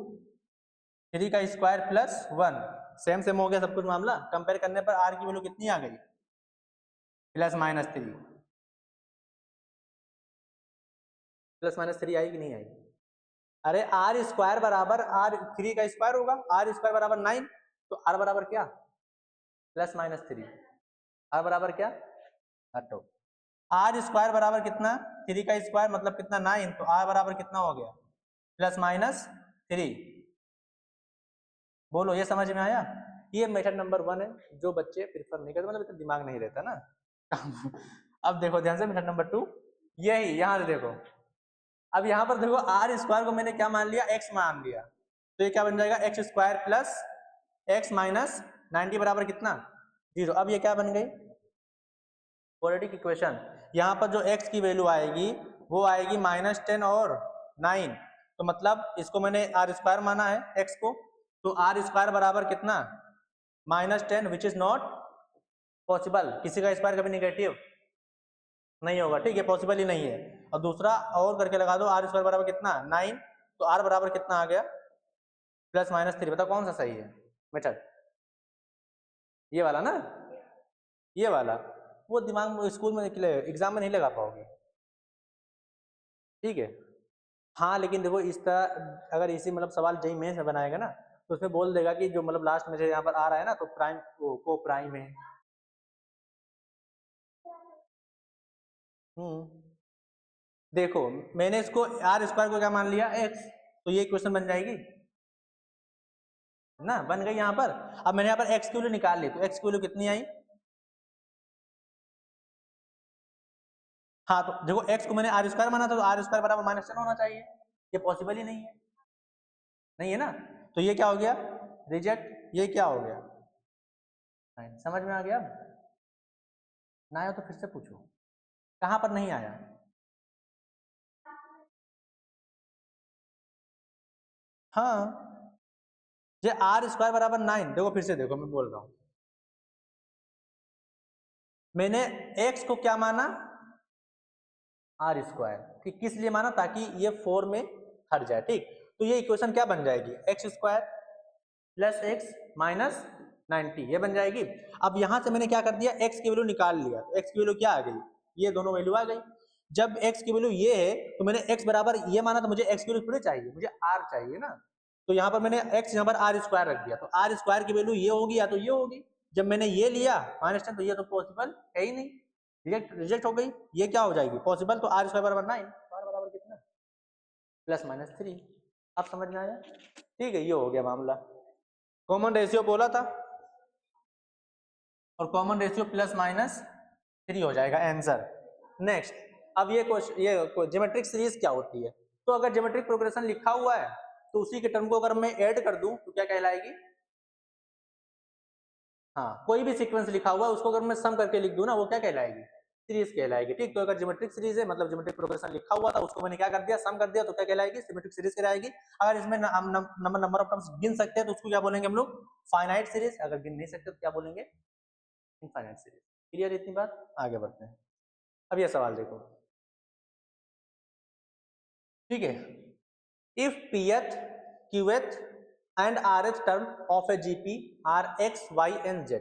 3 का स्क्वायर प्लस 1, सेम सेम हो गया सब कुछ मामला। कंपेयर करने पर आर की वैल्यू कितनी आ गई, प्लस माइनस 3, प्लस माइनस 3 आई कि नहीं आई। अरे आर स्क्वायर बराबर आर 3 का स्क्वायर होगा, आर स्क्वायर बराबर 9, तो आर बराबर क्या प्लस माइनस 3, आर बराबर क्या हटो, आर स्क्वायर बराबर कितना 3 का स्क्वायर मतलब कितना 9, तो आर बराबर कितना हो गया प्लस माइनस 3। बोलो ये समझ में आया। ये मेथड नंबर 1 है, जो बच्चे प्रिफर नहीं करते, मतलब इतना दिमाग नहीं रहता ना। अब देखो ध्यान से मेथड नंबर 2, यही यहां से देखो, अब यहां पर देखो आर स्क्वायर को मैंने क्या मान लिया, एक्स मान लिया, तो ये क्या बन जाएगा x square plus x minus 90 बराबर कितना 0। अब ये क्या बन गई क्वाड्रेटिक इक्वेशन। यहाँ पर जो x की वैल्यू आएगी वो आएगी -10 और 9, तो मतलब इसको मैंने आर स्क्वायर माना है x को, तो आर स्क्वायर बराबर कितना -10, विच इज नॉट पॉसिबल। किसी का स्क्वायर कभी निगेटिव नहीं होगा, ठीक है, पॉसिबल ही नहीं है। और दूसरा और करके लगा दो, आर स्क्वायर बराबर कितना 9, तो आर बराबर कितना आ गया प्लस माइनस 3। बताओ कौन सा सही है मेथड, ये वाला ना, ये वाला। वो दिमाग में स्कूल में एग्जाम में नहीं लगा पाओगे, ठीक है। हाँ लेकिन देखो इस तरह अगर इसी मतलब सवाल जेईई मेंस में बनाएगा ना, तो उसमें बोल देगा कि जो मतलब लास्ट में से यहाँ पर आ रहा है ना, तो प्राइम को प्राइम है। देखो मैंने इसको आर स्क्वायर को क्या मान लिया एक्स, तो ये क्वेश्चन बन जाएगी ना, बन गई यहाँ पर। अब मैंने यहाँ पर एक्स की वैल्यू निकाल ली, तो एक्स की वैल्यू कितनी आई, हाँ तो देखो एक्स को मैंने आर स्क्वायर माना था, तो आर स्क्वायर बराबर -10 होना चाहिए, ये पॉसिबल ही नहीं है, नहीं है ना। तो ये क्या हो गया रिजेक्ट, ये क्या हो गया समझ में आ गया। ना आया तो फिर से पूछो, कहां पर नहीं आया। हाँ ये आर स्क्वायर बराबर 9, देखो फिर से देखो मैं बोल रहा हूं, मैंने एक्स को क्या माना आर स्क्वायर, ठीक, किस लिए माना ताकि ये 4 में हट जाए, ठीक। तो ये इक्वेशन क्या बन जाएगी x square plus x minus 90, ये बन जाएगी। अब यहां से मैंने क्या कर दिया एक्स की वैल्यू निकाल लिया, तो एक्स की वैल्यू क्या आ गई, ये दोनों वैल्यू आ गई। जब एक्स की वैल्यू ये है तो मैंने एक्स बराबर ये माना, तो मुझे एक्स की वैल्यू थोड़ी चाहिए, मुझे आर चाहिए ना। तो यहाँ पर मैंने एक्स यहाँ पर आर स्क्वायर रख दिया, तो आर स्क्वायर की वैल्यू ये होगी या तो ये होगी। जब मैंने ये लिया -10, तो ये तो पॉसिबल है ही नहीं, रिजेक्ट रिजेक्ट हो गई। ये क्या हो जाएगी पॉसिबल, तो आर स्क्वायर बराबर 9, आर बराबर कितना प्लस माइनस 3। आप समझ में आया, ठीक है, ये हो गया मामला। कॉमन रेशियो बोला था, और कॉमन रेशियो प्लस माइनस 3 हो जाएगा आंसर। नेक्स्ट, अब ये क्वेश्चन, ये ज्योमेट्रिक सीरीज क्या होती है, तो अगर ज्योमेट्रिक प्रोग्रेशन लिखा हुआ है तो उसी के टर्म को अगर मैं ऐड कर दूं तो क्या कहलाएगी, हाँ कोई भी सीक्वेंस लिखा हुआ है उसको अगर मैं सम करके लिख दूं ना, वो क्या कहलाएगी सीरीज कहलाएगी, ठीक। तो अगर ज्योमेट्रिक सीरीज है मतलब ज्योमेट्रिक प्रोग्रेशन लिखा हुआ था उसको मैंने क्या कर दिया सम कर दिया, तो क्या कहलाएगी सिमेट्रिक सीरीज कहलाएगी। अगर इसमें हम नंबर ऑफ टर्म्स गिन सकते हैं तो उसको क्या बोलेंगे हम लोग फाइनाइट सीरीज, अगर गिन नहीं सकते तो क्या बोलेंगे इनफाइनाइट सीरीज। क्लियर इतनी बात, आगे बढ़ते हैं। अब ये सवाल देखो, ठीक है, if pth qth and rth term of a gp are x y and z।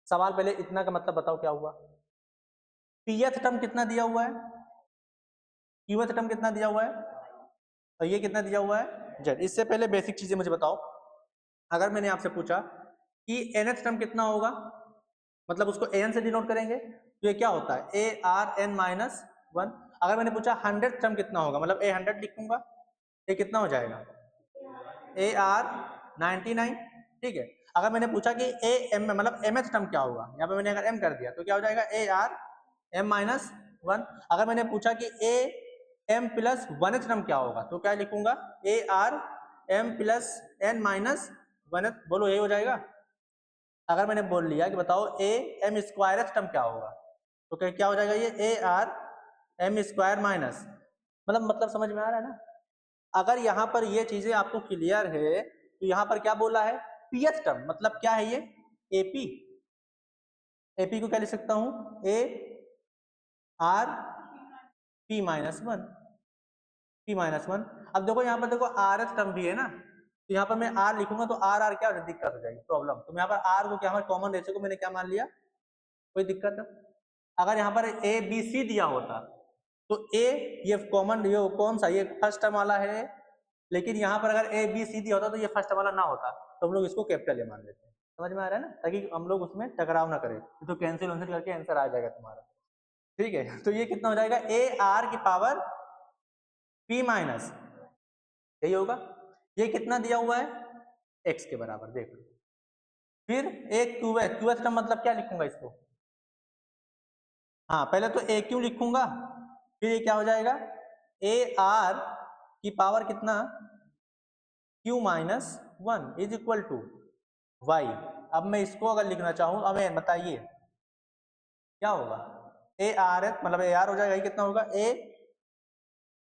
सवाल पहले इतना का मतलब बताओ क्या हुआ, pth टर्म कितना दिया हुआ है, qth टर्म कितना दिया हुआ है, और ये कितना दिया हुआ है z। इससे पहले बेसिक चीजें मुझे बताओ, अगर मैंने आपसे पूछा कि nth टर्म कितना होगा, मतलब उसको an से डिनोट करेंगे, तो ये क्या होता है a r n -1। अगर मैंने पूछा 100th टर्म कितना होगा, मतलब A100 लिखूंगा, ये कितना हो जाएगा AR99, ठीक है। अगर मैंने पूछा कि AM में मतलब mth टर्म क्या होगा, यहाँ पे मैंने अगर m कर दिया तो क्या हो जाएगा ARM-1। अगर मैंने पूछा कि AM+1th टर्म क्या होगा तो क्या लिखूंगा ARM+n-1th, बोलो यही हो जाएगा। अगर मैंने बोल लिया कि बताओ AM² टर्म क्या होगा तो क्या हो जाएगा ये ARM²-, मतलब समझ में आ रहा है ना। अगर यहाँ पर ये चीजें आपको क्लियर है तो यहाँ पर क्या बोला है pth टर्म, मतलब क्या है ये AP को क्या लिख सकता हूँ ARP-1। अब देखो यहाँ पर देखो RS टर्म भी है ना, तो यहाँ पर मैं R लिखूंगा तो R क्या हो दिक्कत हो जाएगी, प्रॉब्लम। तो यहाँ पर R को क्या हमारे कॉमन रेशियो को मैंने क्या मान लिया, कोई दिक्कत है। अगर यहाँ पर ABC दिया होता तो A ये कॉमन, ये कौन सा, ये फर्स्ट टर्म वाला है, लेकिन यहाँ पर अगर ABC दिया होता तो ये फर्स्ट वाला ना होता, तो हम लोग इसको कैपिटल ए मान लेते हैं। समझ में आ रहा है ना, ताकि हम लोग उसमें टकराव ना करें, तो कैंसिल वैंसिल करके आंसर आ जाएगा तुम्हारा, ठीक है। तो ये कितना हो जाएगा AR⁻P-, यही होगा। ये कितना दिया हुआ है x के बराबर, देखो। फिर एक QH टर्म मतलब क्या लिखूंगा इसको, हाँ पहले तो AQ लिखूंगा, फिर ये क्या हो जाएगा AR⁻ कितना Q-1 is equal to y। अब मैं इसको अगर लिखना चाहूं, अब बताइए क्या होगा AR मतलब AR हो जाएगा, ये कितना होगा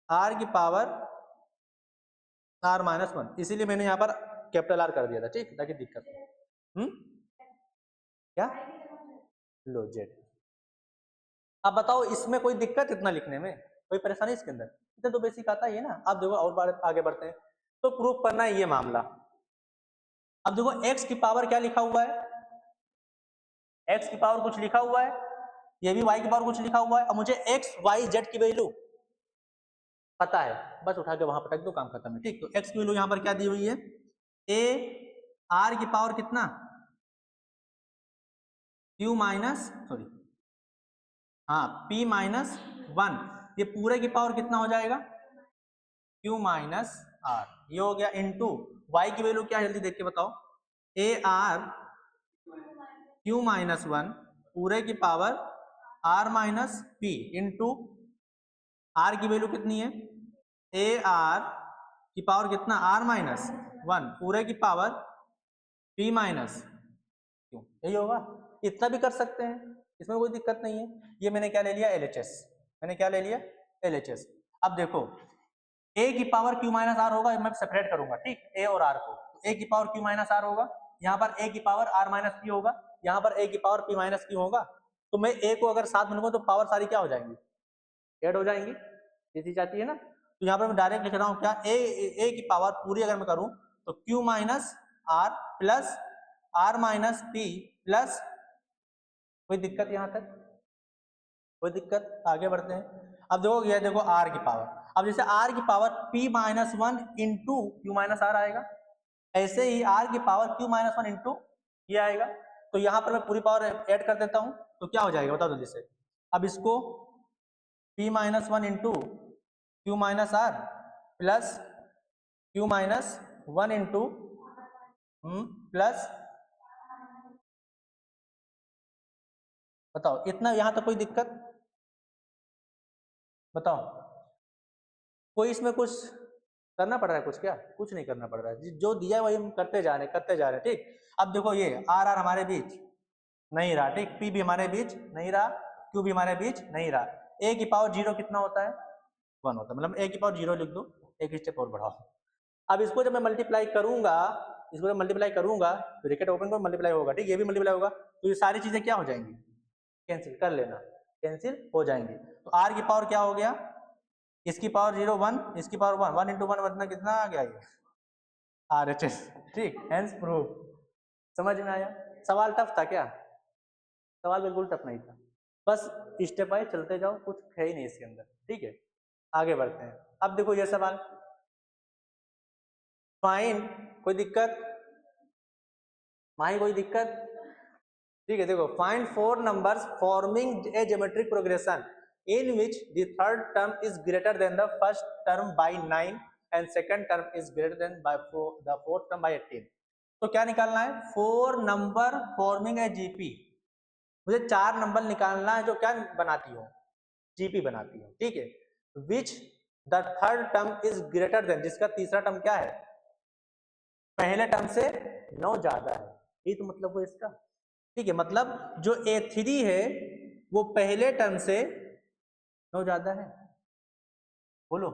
AR⁻R-1, इसीलिए मैंने यहाँ पर कैपिटल R कर दिया था, ठीक, ताकि दिक्कत हो। क्या लो जेड। अब बताओ इसमें कोई दिक्कत इतना लिखने में, कोई परेशानी इसके अंदर, इतना तो बेसिक आता ही है ना। अब देखो और आगे बढ़ते हैं, तो प्रूफ करना है ये मामला। अब देखो x की पावर क्या लिखा हुआ है, x की पावर कुछ लिखा हुआ है, ये भी y की पावर कुछ लिखा हुआ है। अब मुझे x y z की वैल्यू पता है, बस उठा के वहां पर रख दो, काम खत्म है, ठीक। तो x की वैल्यू यहाँ पर क्या दी हुई है AR कितना P-1, ये पूरे की पावर कितना हो जाएगा Q-R, ये हो गया, इनटू y की वैल्यू क्या है जल्दी देख के बताओ AR⁻Q-1 पूरे की पावर R-P इंटू R की वैल्यू कितनी है AR की पावर कितना R-1 पूरे की पावर P-Q, यही होगा। इतना भी कर सकते हैं, इसमें कोई दिक्कत नहीं है। ये मैंने क्या ले लिया LHS, मैंने क्या ले लिया LHS। अब देखो A की पावर Q-R होगा, मैं सेपरेट करूंगा, ठीक, A और R को। A की पावर Q-R होगा, यहाँ पर A की पावर R-P होगा, यहाँ पर A की पावर P-Q होगा। तो मैं A को अगर साथ बनूंगा तो पावर सारी क्या हो जाएंगी, ऐड हो जाएंगी, ये चीज आती है ना। तो यहाँ पर मैं डायरेक्ट लिख रहा हूँ क्या A की पावर पूरी अगर मैं करूँ तो Q-R प्लस R-P प्लस, कोई दिक्कत यहाँ तक, कोई दिक्कत, आगे बढ़ते हैं। अब देखो ये देखो R की पावर, अब जैसे R की पावर P-1 इंटू Q-R आएगा, ऐसे ही R की पावर Q-1 इंटू ये आएगा। तो यहाँ पर मैं पूरी पावर ऐड कर देता हूँ, तो क्या हो जाएगा बताओ जल्दी से। अब इसको P-1 into Q-R plus Q-1 into plus, बताओ इतना, यहाँ तो कोई दिक्कत, बताओ कोई इसमें कुछ करना पड़ रहा है, कुछ क्या, कुछ नहीं करना पड़ रहा है, जो दिया है वही हम करते जा रहे, ठीक। अब देखो ये R हमारे बीच नहीं रहा, ठीक, P भी हमारे बीच नहीं रहा, Q भी हमारे बीच नहीं रहा। A की पावर 0 कितना होता है 1 होता है, मतलब A की पावर 0 लिख दो, एक स्टेप और बढ़ाओ। अब इसको जब मैं मल्टीप्लाई करूंगा, इसको जब मल्टीप्लाई करूंगा, ब्रैकेट ओपन कर मल्टीप्लाई होगा, ठीक, ये भी मल्टीप्लाई होगा, तो ये सारी चीजें क्या हो जाएंगी, कैंसिल कर लेना, कैंसिल हो जाएंगी। तो R की पावर क्या हो गया, इसकी पावर 0 1, इसकी पावर 1, 1 इंटू 1 मतलब कितना आ गया ये RHS, ठीक, हेंस प्रूफ। समझ में आया, सवाल टफ था क्या, सवाल बिल्कुल टफ नहीं था, बस स्टेप बाय चलते जाओ, कुछ है ही नहीं इसके अंदर, ठीक है। आगे बढ़ते हैं। अब देखो ये सवाल, फाइंड, कोई दिक्कत माही, कोई दिक्कत, ठीक है। देखो find 4 numbers forming a geometric progression in which the third term is greater than the first term by 9 and second term is greater than by the fourth term by 18. तो क्या निकालना है? 4 नंबर फॉर्मिंग ए जीपी। मुझे 4 number निकालना है जो क्या बनाती हो? जीपी बनाती हो, ठीक है। Which the third term is greater than, जिसका तीसरा टर्म क्या है? पहले टर्म से 9 ज्यादा है। ये तो मतलब वो इसका, ठीक है। मतलब जो A3 है वो पहले टर्म से 9 ज्यादा है। बोलो,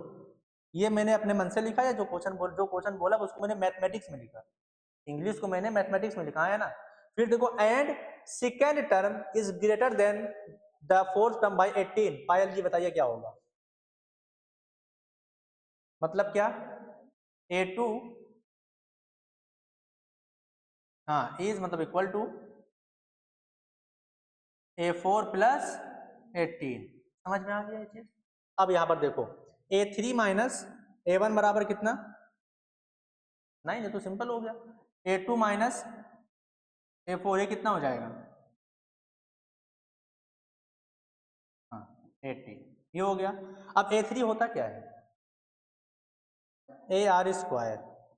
ये मैंने अपने मन से लिखा या जो क्वेश्चन बोला उसको मैंने मैथमेटिक्स में लिखा, इंग्लिश को मैंने मैथमेटिक्स में लिखा है ना। फिर देखो, and second term is greater than the fourth term by 18। पायल जी बताइए क्या होगा? मतलब क्या? A2 हाँ इज मतलब इक्वल टू A4 प्लस 18। समझ में आ गया ये चीज? अब यहां पर देखो, A3 माइनस A1 बराबर कितना? 9। ये तो सिंपल हो गया। A2 माइनस A4 ये कितना हो जाएगा? हाँ 18। ये हो गया। अब A3 होता क्या है? AR स्क्वायर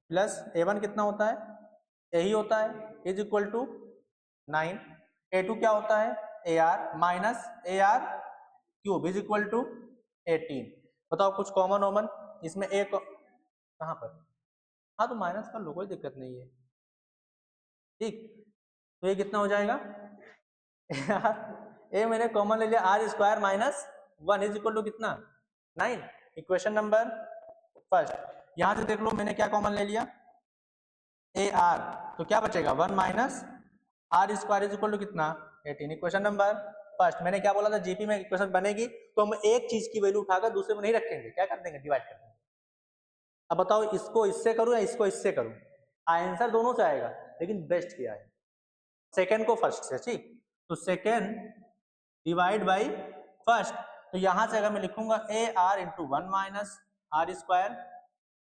प्लस A1 कितना होता है? यही होता है, इज इक्वल टू 9। A2 क्या होता है? AR minus AR cube is equal to 18। बताओ कुछ कॉमन ओमन इसमें? एक कहाँ पर? हाँ तो माइनस कर लो, कोई दिक्कत नहीं है, ठीक। तो ये कितना हो जाएगा? ये मैंने कॉमन ले लिया, r square minus 1 is equal to कितना? 9। Equation number first. यहां से देख लो मैंने क्या कॉमन ले लिया? A r. तो क्या बचेगा? 1 minus r square is equal to कितना? 18। Equation number first. मैंने क्या बोला था? जीपी में इक्वेशन बनेगी तो हम एक चीज की वैल्यू उठाकर दूसरे में नहीं रखेंगे, क्या कर देंगे? डिवाइड कर देंगे। अब बताओ इसको इससे करूं या इसको इससे करूं? आंसर दोनों से आएगा, लेकिन बेस्ट क्या है? सेकेंड को फर्स्ट से, ठीक। तो सेकेंड डिवाइड बाई फर्स्ट। तो यहां से अगर मैं लिखूंगा a r into 1 minus r square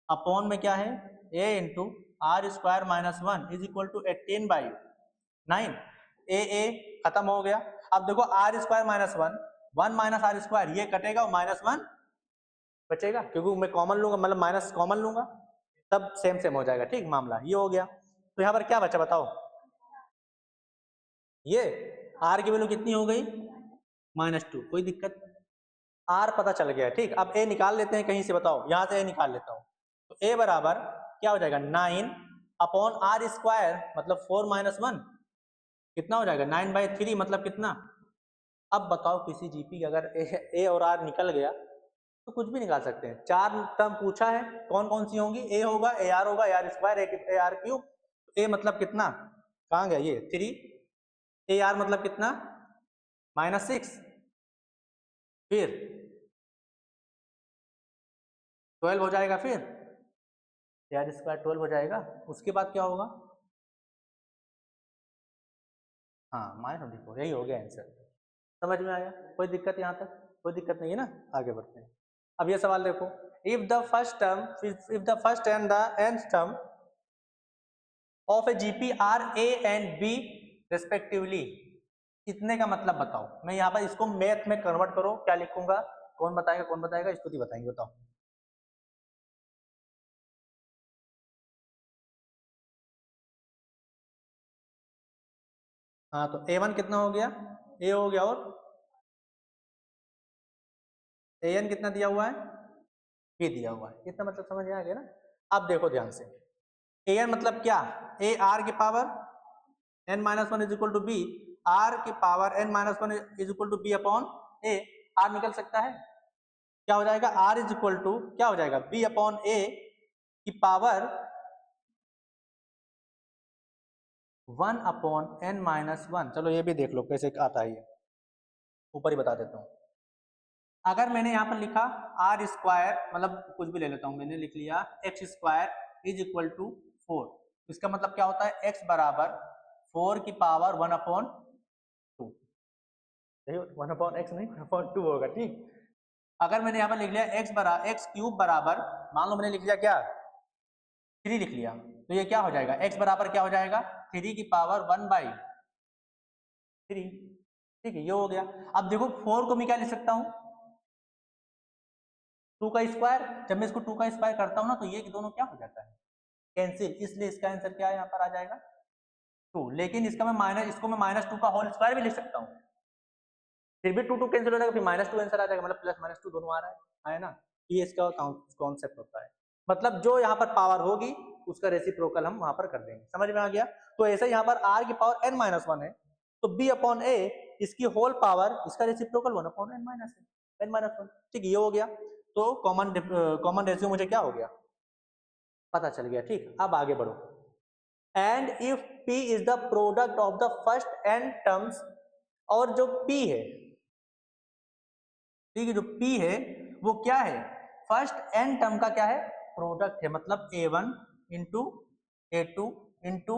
upon में क्या है? A into r square minus 1 is equal to 18 by 9। A खत्म हो गया। अब देखो r square minus 1 minus r square, ये कटेगा और माइनस 1 बचेगा, क्योंकि मैं कॉमन लूंगा, मतलब माइनस कॉमन लूंगा, तब सेम सेम हो जाएगा, ठीक। मामला ये हो गया। तो यहाँ पर क्या बचा बताओ? ये आर की वैल्यू कितनी हो गई? -2। कोई दिक्कत? आर पता चल गया, ठीक। अब ए निकाल लेते हैं कहीं से, बताओ। यहां से ए निकाल लेता हूं। तो ए बराबर क्या हो जाएगा? 9 अपॉन आर स्क्वायर मतलब 4 माइनस 1 कितना हो जाएगा? 9/3 मतलब कितना? अब बताओ किसी जीपी का अगर ए और आर निकल गया तो कुछ भी निकाल सकते हैं। 4 टर्म पूछा है, कौन कौन सी होंगी? ए होगा, ए आर होगा, a r square, a r cube. A मतलब कितना? कहाँ गया ये? 3। ए आर मतलब कितना? -6। फिर 12 हो जाएगा। फिर ए आर स्क्वायर 12 हो जाएगा। उसके बाद क्या होगा? हाँ -24। यही हो गया आंसर। समझ में आया? कोई दिक्कत यहाँ तक? कोई दिक्कत नहीं है ना? आगे बढ़ते हैं। अब ये सवाल देखो, if the first and the nth term of a GP are a and b respectively, इतने का मतलब बताओ। मैं यहाँ पर इसको मैथ में कन्वर्ट करो, क्या लिखूंगा? कौन बताएगा? कौन बताएगा? स्तुति बताएंगे, बताओ। हाँ तो A1 कितना हो गया? A हो गया, और AN कितना दिया हुआ है? B दिया हुआ है। इतना मतलब समझ में आ गया ना? अब देखो ध्यान से, AN मतलब क्या? A R की power n-1 is equal to b, r की power n-1 is equal to b upon a. R निकल सकता है, क्या हो जाएगा? आर इज इक्वल टू क्या हो जाएगा? बी अपॉन ए की पावर 1 अपॉन n-1। चलो ये भी देख लो कैसे आता है, ये ऊपर ही बता देता हूँ। अगर मैंने यहाँ पर लिखा आर स्क्वायर, मतलब कुछ भी ले लेता हूँ, मैंने लिख लिया x square is equal to 4। इसका मतलब क्या होता है? एक्स बराबर 4 की पावर 1 अपॉन 2। 1 अपॉन एक्स नहीं, 1 अपॉन 2 होगा, ठीक। अगर मैंने यहाँ पर लिख लिया एक्स क्यूब बराबर, मान लो मैंने लिख लिया क्या? 3 लिख लिया, तो ये क्या हो जाएगा? एक्स बराबर क्या हो जाएगा? 3 की पावर 1/3, ठीक है। ये हो गया। अब देखो 4 को मैं क्या लिख सकता हूँ? 2 का स्क्वायर, जब मैं इसको 2 का स्क्वायर करता हूँ ना तो ये दोनों क्या हो जाता है, कैंसिल, इसलिए इसका आंसर क्या यहाँ पर आ जाएगा 2। लेकिन इसको मैं -2 का होल स्क्वायर भी लिख सकता हूँ, फिर भी 2 कैंसिल हो जाएगा, फिर -2 आंसर आ जाएगा, मतलब प्लस -2 दोनों आ रहा है ना। ये इसका कॉन्सेप्ट होता है, मतलब जो यहाँ पर पावर होगी उसका रेसिप्रोकल हम वहां पर कर देंगे, समझ में आ गया। तो ऐसे यहाँ पर r की पावर n-1 है, तो b अपॉन a इसकी होल पावर, इसका रेसिप्रोकल 1 अपॉन n-1, ठीक, ये हो गया। तो कॉमन रेशियो मुझे क्या हो गया, पता चल गया, ठीक। अब आगे बढ़ो, and if p is the product of the first n terms, और जो p है, ठीक है, जो p है वो क्या है, फर्स्ट n टर्म का क्या है, प्रोडक्ट है, मतलब a1 into a2 into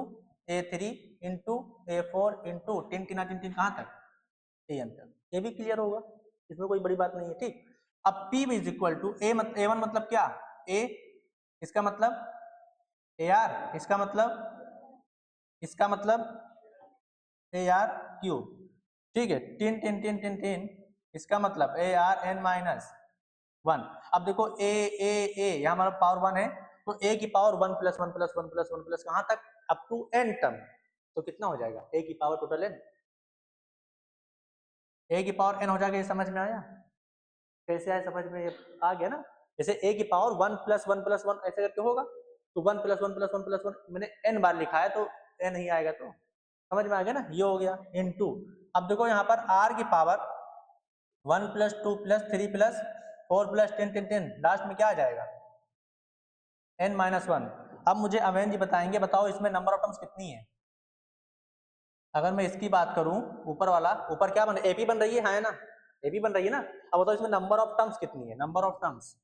a3 into a4 into tin कहाँ तक, an तक। ये भी क्लियर होगा, इसमें कोई बड़ी बात नहीं है, ठीक। अब p is equal to a1 मतलब क्या, a, इसका मतलब ar, इसका मतलब ar क्यूब, ठीक है, टिन, इसका मतलब ARn-1। अब देखो ए यहाँ हमारा पावर 1 है, तो a की power 1 plus 1 plus 1 plus 1 plus कहाँ तक, अप टू n टर्म, तो कितना हो जाएगा, a की पावर टोटल n, a की पावर n हो जाएगा। ये समझ में आया, कैसे आया समझ में, आ गया ना। जैसे a की पावर 1 प्लस 1 प्लस 1 ऐसे करके होगा, तो 1 प्लस 1 प्लस 1 प्लस 1 मैंने n बार लिखा है, तो n ही आएगा, तो समझ में आ गया ना, ये हो गया इनटू। अब देखो यहाँ पर r की power 1 plus 2 plus 3 plus 4 plus 10 last में क्या आ जाएगा, n-1। अब मुझे अवेन जी बताएंगे, बताओ इसमें नंबर ऑफ टर्म्स कितनी है। अगर मैं इसकी बात करूं, ऊपर वाला, ऊपर क्या बन रही है, एपी बन रही है, हाँ है ना, एपी बन रही है ना। अब बताओ इसमें नंबर ऑफ टर्म्स कितनी है, नंबर ऑफ टर्म्स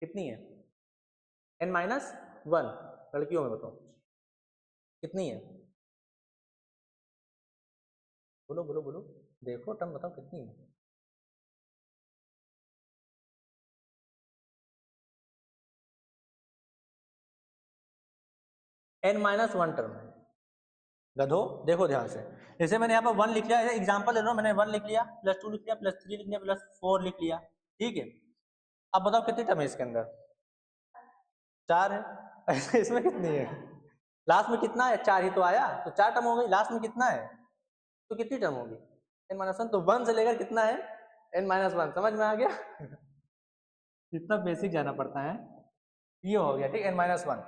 कितनी है, n-1, लड़कियों में बताओ कितनी है, बोलो बोलो बोलो, देखो टर्म बताओ कितनी है। n-1 टर्म है, गधो देखो ध्यान से, जैसे मैंने यहाँ पर 1 लिख लिया, एग्जांपल ले लो, मैंने 1 लिख लिया, प्लस 2 लिख लिया, प्लस 3 लिख लिया, प्लस 4 लिख लिया, ठीक है। अब बताओ कितनी टर्म है इसके अंदर, 4 है। इसमें कितनी है, लास्ट में कितना है, 4 ही तो आया, तो 4 टर्म हो गई, लास्ट में कितना है, तो कितनी टर्म होगी, n-1, तो 1 से लेकर कितना है, n-1, समझ में आ गया। इतना बेसिक जाना पड़ता है, ये हो गया, ठीक, n-1।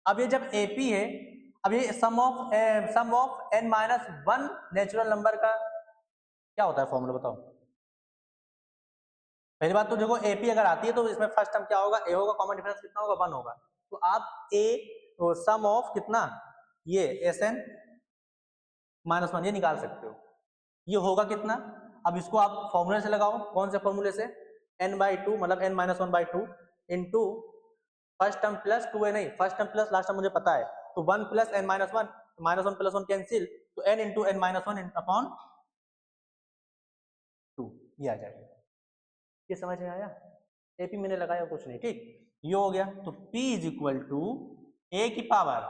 अब ये जब AP है, अब ये सम ऑफ n-1 नेचुरल नंबर का क्या होता है फॉर्मूला, बताओ। पहली बात तो देखो AP अगर आती है तो इसमें फर्स्ट टर्म क्या होगा, a होगा, कॉमन डिफरेंस कितना होगा, 1 होगा, तो आप a सम ऑफ कितना, ये Sn-1 ये निकाल सकते हो, ये होगा कितना। अब इसको आप फॉर्मूले से लगाओ, कौन से फॉर्मूले से, n/2 मतलब n-1/2 into first term plus 2 है, नहीं first term plus last term मुझे पता है, तो 1 प्लस n-1, -1 प्लस 1 कैंसिल, तो n इंटू n-1 अपॉन 2, ये आ जाएगा। ये समझ में आया, एपी मैंने लगाया कुछ नहीं, ठीक, ये हो गया। तो P is equal to a की पावर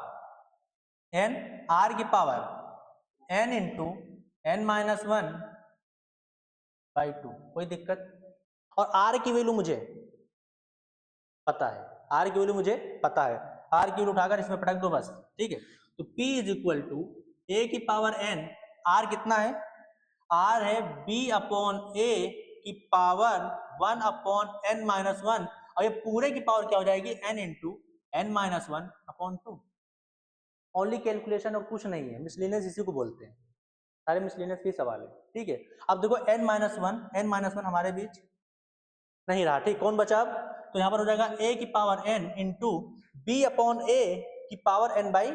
n, r की पावर n इंटू n-1/2, कोई दिक्कत। और r की वैल्यू मुझे पता है, r की वैल्यू मुझे पता है, r की वैल्यू उठाकर इसमें पटक दो बस, ठीक है। तो P is equal to a की पावर n, r कितना है, r है b अपॉन a की पावर 1 अपॉन n-1, और ये पूरे की पावर क्या हो जाएगी, n into n-1 upon 2। Only calculation और कुछ नहीं है, मिसलेनियस इसी को बोलते हैं, सारे मिसलेनियस के सवाल है, ठीक है। अब देखो n-1 हमारे बीच नहीं रहा, ठीक, कौन बचा अब, तो यहाँ पर हो जाएगा a की power n into b upon a की पावर n बाई,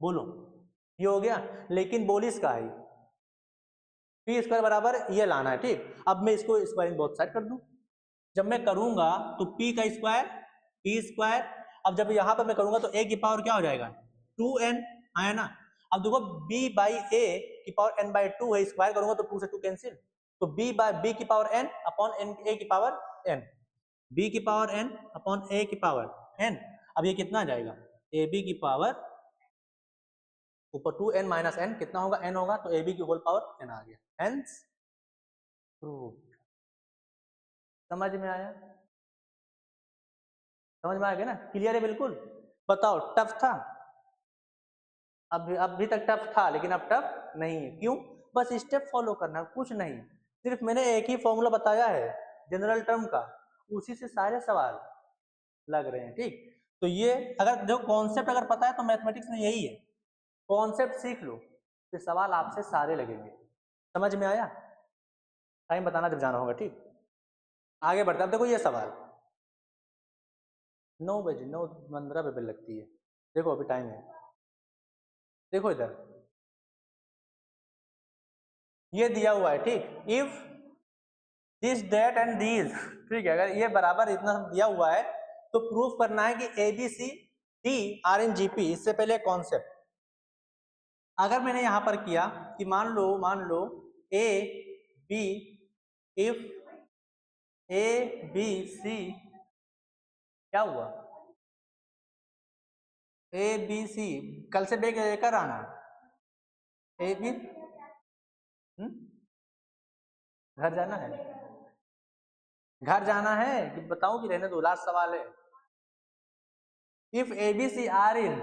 बोलो, ये हो गया। लेकिन बोलिस का है, पी स्क्वायर बराबर ये लाना है, ठीक। अब मैं इसको स्क्वायर इन बोथ साइड कर दूं, जब मैं करूंगा तो p का स्क्वायर p स्क्वायर, अब जब यहाँ पर मैं करूंगा तो a की पावर क्या हो जाएगा 2n, आया ना। अब देखो b बाई a की पावर n/2 है, स्क्वायर करूंगा तो 2 से 2 कैंसिल, तो b की पावर n अपॉन a की पावर n, b की पावर n अपॉन a की पावर n। अब ये कितना आ जाएगा, ab की पावर ऊपर 2n माइनस n कितना होगा, n होगा, तो ab की होल पावर n आ गया, हेंस प्रूव्ड। समझ में आया, समझ में आ गया ना, क्लियर है बिल्कुल। बताओ टफ था, अभी तक टफ था, लेकिन अब टफ नहीं है। क्यों? बस स्टेप फॉलो करना, कुछ नहीं, सिर्फ मैंने एक ही फॉर्मूला बताया है जनरल टर्म का, उसी से सारे सवाल लग रहे हैं। ठीक, तो ये अगर जो कॉन्सेप्ट अगर पता है तो मैथमेटिक्स में यही है, कॉन्सेप्ट सीख लो फिर सवाल आपसे सारे लगेंगे। समझ में आया? टाइम बताना जब जाना होगा। ठीक, आगे बढ़ते। अब देखो ये सवाल 9 बजे 9:15 पे बेल लगती है, देखो अभी टाइम है, देखो इधर ये दिया हुआ है। ठीक, if this that and these, ठीक है, अगर ये बराबर इतना दिया हुआ है तो प्रूफ करना है कि a b c d are in GP. इससे पहले कॉन्सेप्ट अगर मैंने यहां पर किया कि मान लो a b, if a b c, क्या हुआ, ए बी सी, कल से बैग लेकर आना, ए बी, घर जाना है, घर जाना है कि बताऊं कि रहने दो, लास्ट सवाल है। If a b c are in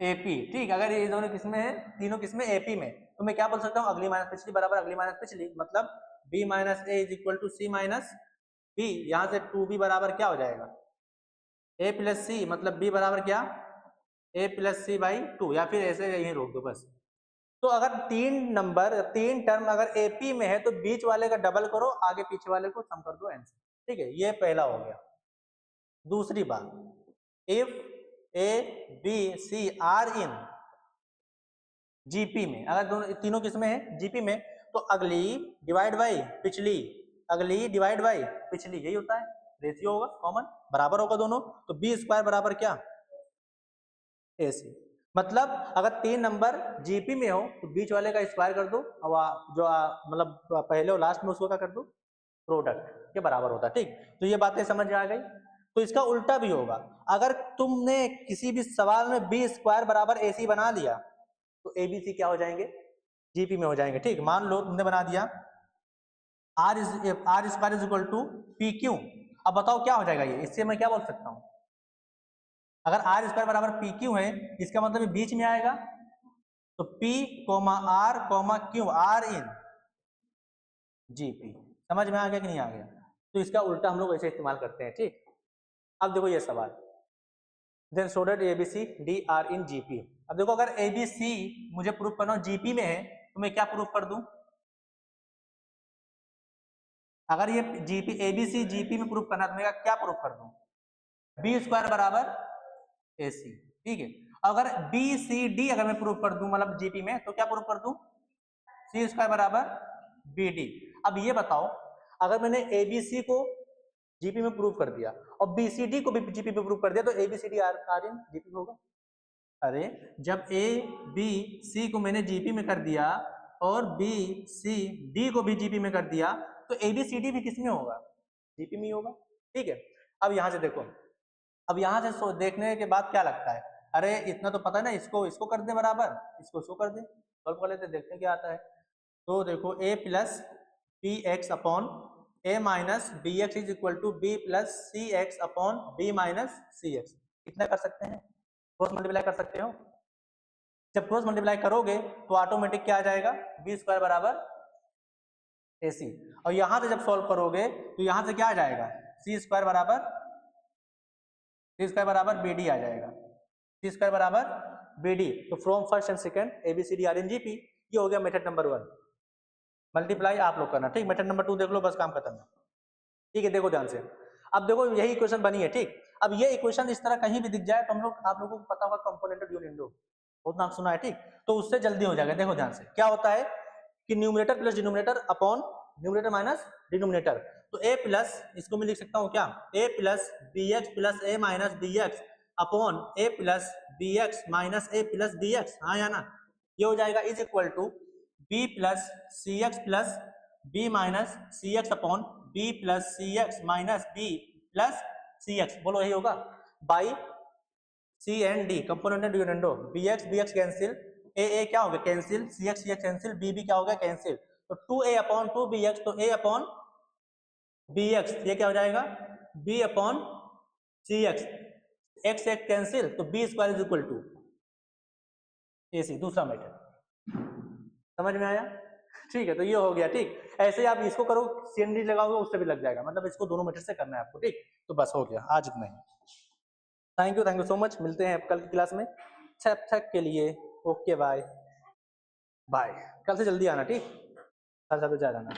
AP, ठीक, अगर ये दोनों किसमें है, तीनों किसमें, एपी में, तो मैं क्या बोल सकता हूँ, अगली माइनस पिछली बराबर अगली माइनस पिछली, मतलब b minus a is equal to c minus b. यहां से 2b बराबर क्या हो जाएगा, ए प्लस सी, मतलब b बराबर क्या, ए प्लस सी बाई 2, या फिर ऐसे यहीं रोक दो बस। तो अगर तीन टर्म अगर एपी में है तो बीच वाले का डबल करो, आगे पीछे वाले को सम कर दो आंसर। ठीक है, ये पहला हो गया। दूसरी बात, if a b c are in GP में, अगर दोनों तीनों किसमें है, जीपी में, तो अगली डिवाइड बाई पिछली, अगली डिवाइड बाई पिछली, यही होता है, रेशियो होगा कॉमन, बराबर होगा दोनों, तो बी स्क्वायर बराबर क्या, ए सी। मतलब अगर तीन नंबर जीपी में हो तो बीच वाले का स्क्वायर कर दो, और जो मतलब पहले और लास्ट में उसको क्या कर दो, प्रोडक्ट के बराबर होता है। ठीक, तो ये बातें समझ आ गई। तो इसका उल्टा भी होगा, अगर तुमने किसी भी सवाल में बी स्क्वायर बराबर ए सी बना लिया तो ए बी सी क्या हो जाएंगे, जीपी में हो जाएंगे। ठीक, मान लो तुमने बना दिया r square is equal to p q. अब बताओ क्या हो जाएगा ये, इससे मैं क्या बोल सकता हूं, अगर आर स्क्वायर बराबर पी क्यू है, इसका मतलब बीच में आएगा, तो p comma r comma q, r in GP. समझ में आ गया कि नहीं आ गया? तो इसका उल्टा हम लोग ऐसे इस्तेमाल करते हैं। ठीक, अब देखो ये सवाल, then so that a b c d are in GP. अब देखो अगर ए बी सी मुझे प्रूफ करना हो जीपी में है तो मैं क्या प्रूफ कर दूं, अगर ये GP a b c GP में प्रूफ करना है तो मैं क्या प्रूफ कर दूं, बी स्क्वायर बराबर ए सी। ठीक है, अगर बी सी डी अगर मैं प्रूफ कर दूं मतलब जीपी में, तो क्या प्रूफ कर दूं, सी स्क्वायर बराबर बी डी। अब ये बताओ अगर मैंने ए बी सी को जीपी में प्रूव कर दिया और बी सी डी को भी जीपी में प्रूव कर दिया, तो a b c d are in GP में होगा। अरे जब ए बी सी को मैंने जीपी में कर दिया और बी सी डी को भी जीपी में कर दिया, तो ए बी सी डी भी किसमें होगा, जीपी में ही होगा। ठीक है, अब यहां से देखो, अब यहां से देखने के बाद क्या लगता है, अरे इतना तो पता है ना, इसको कर दे बराबर, इसको कर दे, सॉल्व कर लेते, देखते क्या आता है। तो देखो a plus b x upon a minus b x is equal to b plus c x upon b minus c x. कितना कर सकते हैं, क्रॉस मल्टीप्लाई कर सकते हो। जब क्रॉस मल्टीप्लाई करोगे तो ऑटोमेटिक क्या आ जाएगा, बी स्क्वायर बराबर ए सी, और यहां से जब सॉल्व करोगे तो यहां से क्या आ जाएगा, सी स्क्वायर बराबर बी डी आ जाएगा, सी स्क्वायर बराबर बी डी। तो from first and second a b c d are in GP, ये हो गया मेथड नंबर 1, मल्टीप्लाई आप लोग करना। ठीक, मेथड नंबर 2 देख लो, बस काम खत्म है। ठीक है, देखो ध्यान से, अब देखो यही इक्वेशन बनी है। ठीक, अब ये इक्वेशन इस तरह कहीं भी दिख जाए तो हम लोग, आप लोगों को पता होगा कंपोनेंट ड्यूरेंडो, बहुत नाम सुना है। ठीक, तो उससे जल्दी हो जाएगा। देखो ध्यान से क्या होता है कि numerator plus denominator upon numerator minus denominator, तो ए प्लस, इसको मैं लिख सकता हूँ क्या, a plus b x plus a minus b x upon a plus b x minus a plus b x, हाँ या ना, ये हो जाएगा is equal to b plus c x plus b minus c x upon b plus c x minus b plus c x, बोलो यही होगा, by c and d componendo dividendo, b x cancel, a क्या हो गया cancel, c x cancel, b क्या हो गया cancel, तो 2a अपॉन 2 बी एक्स, तो a अपॉन बी एक्स ये क्या हो जाएगा b upon c x, x एक कैंसिल, तो b square is equal to a c, दूसरा मेथड समझ में आया? ठीक है, तो ये हो गया। ठीक, ऐसे ही आप इसको करो, सीएनडी लगाओगे उससे भी लग जाएगा, मतलब इसको दोनों मेथड से करना है आपको। ठीक, तो बस हो गया, आज इतना ही। थैंक यू सो मच, मिलते हैं कल की क्लास में। तक के लिए ओके बाय बाय, कल से जल्दी आना। ठीक, साढ़े 7 बजे आ जाना।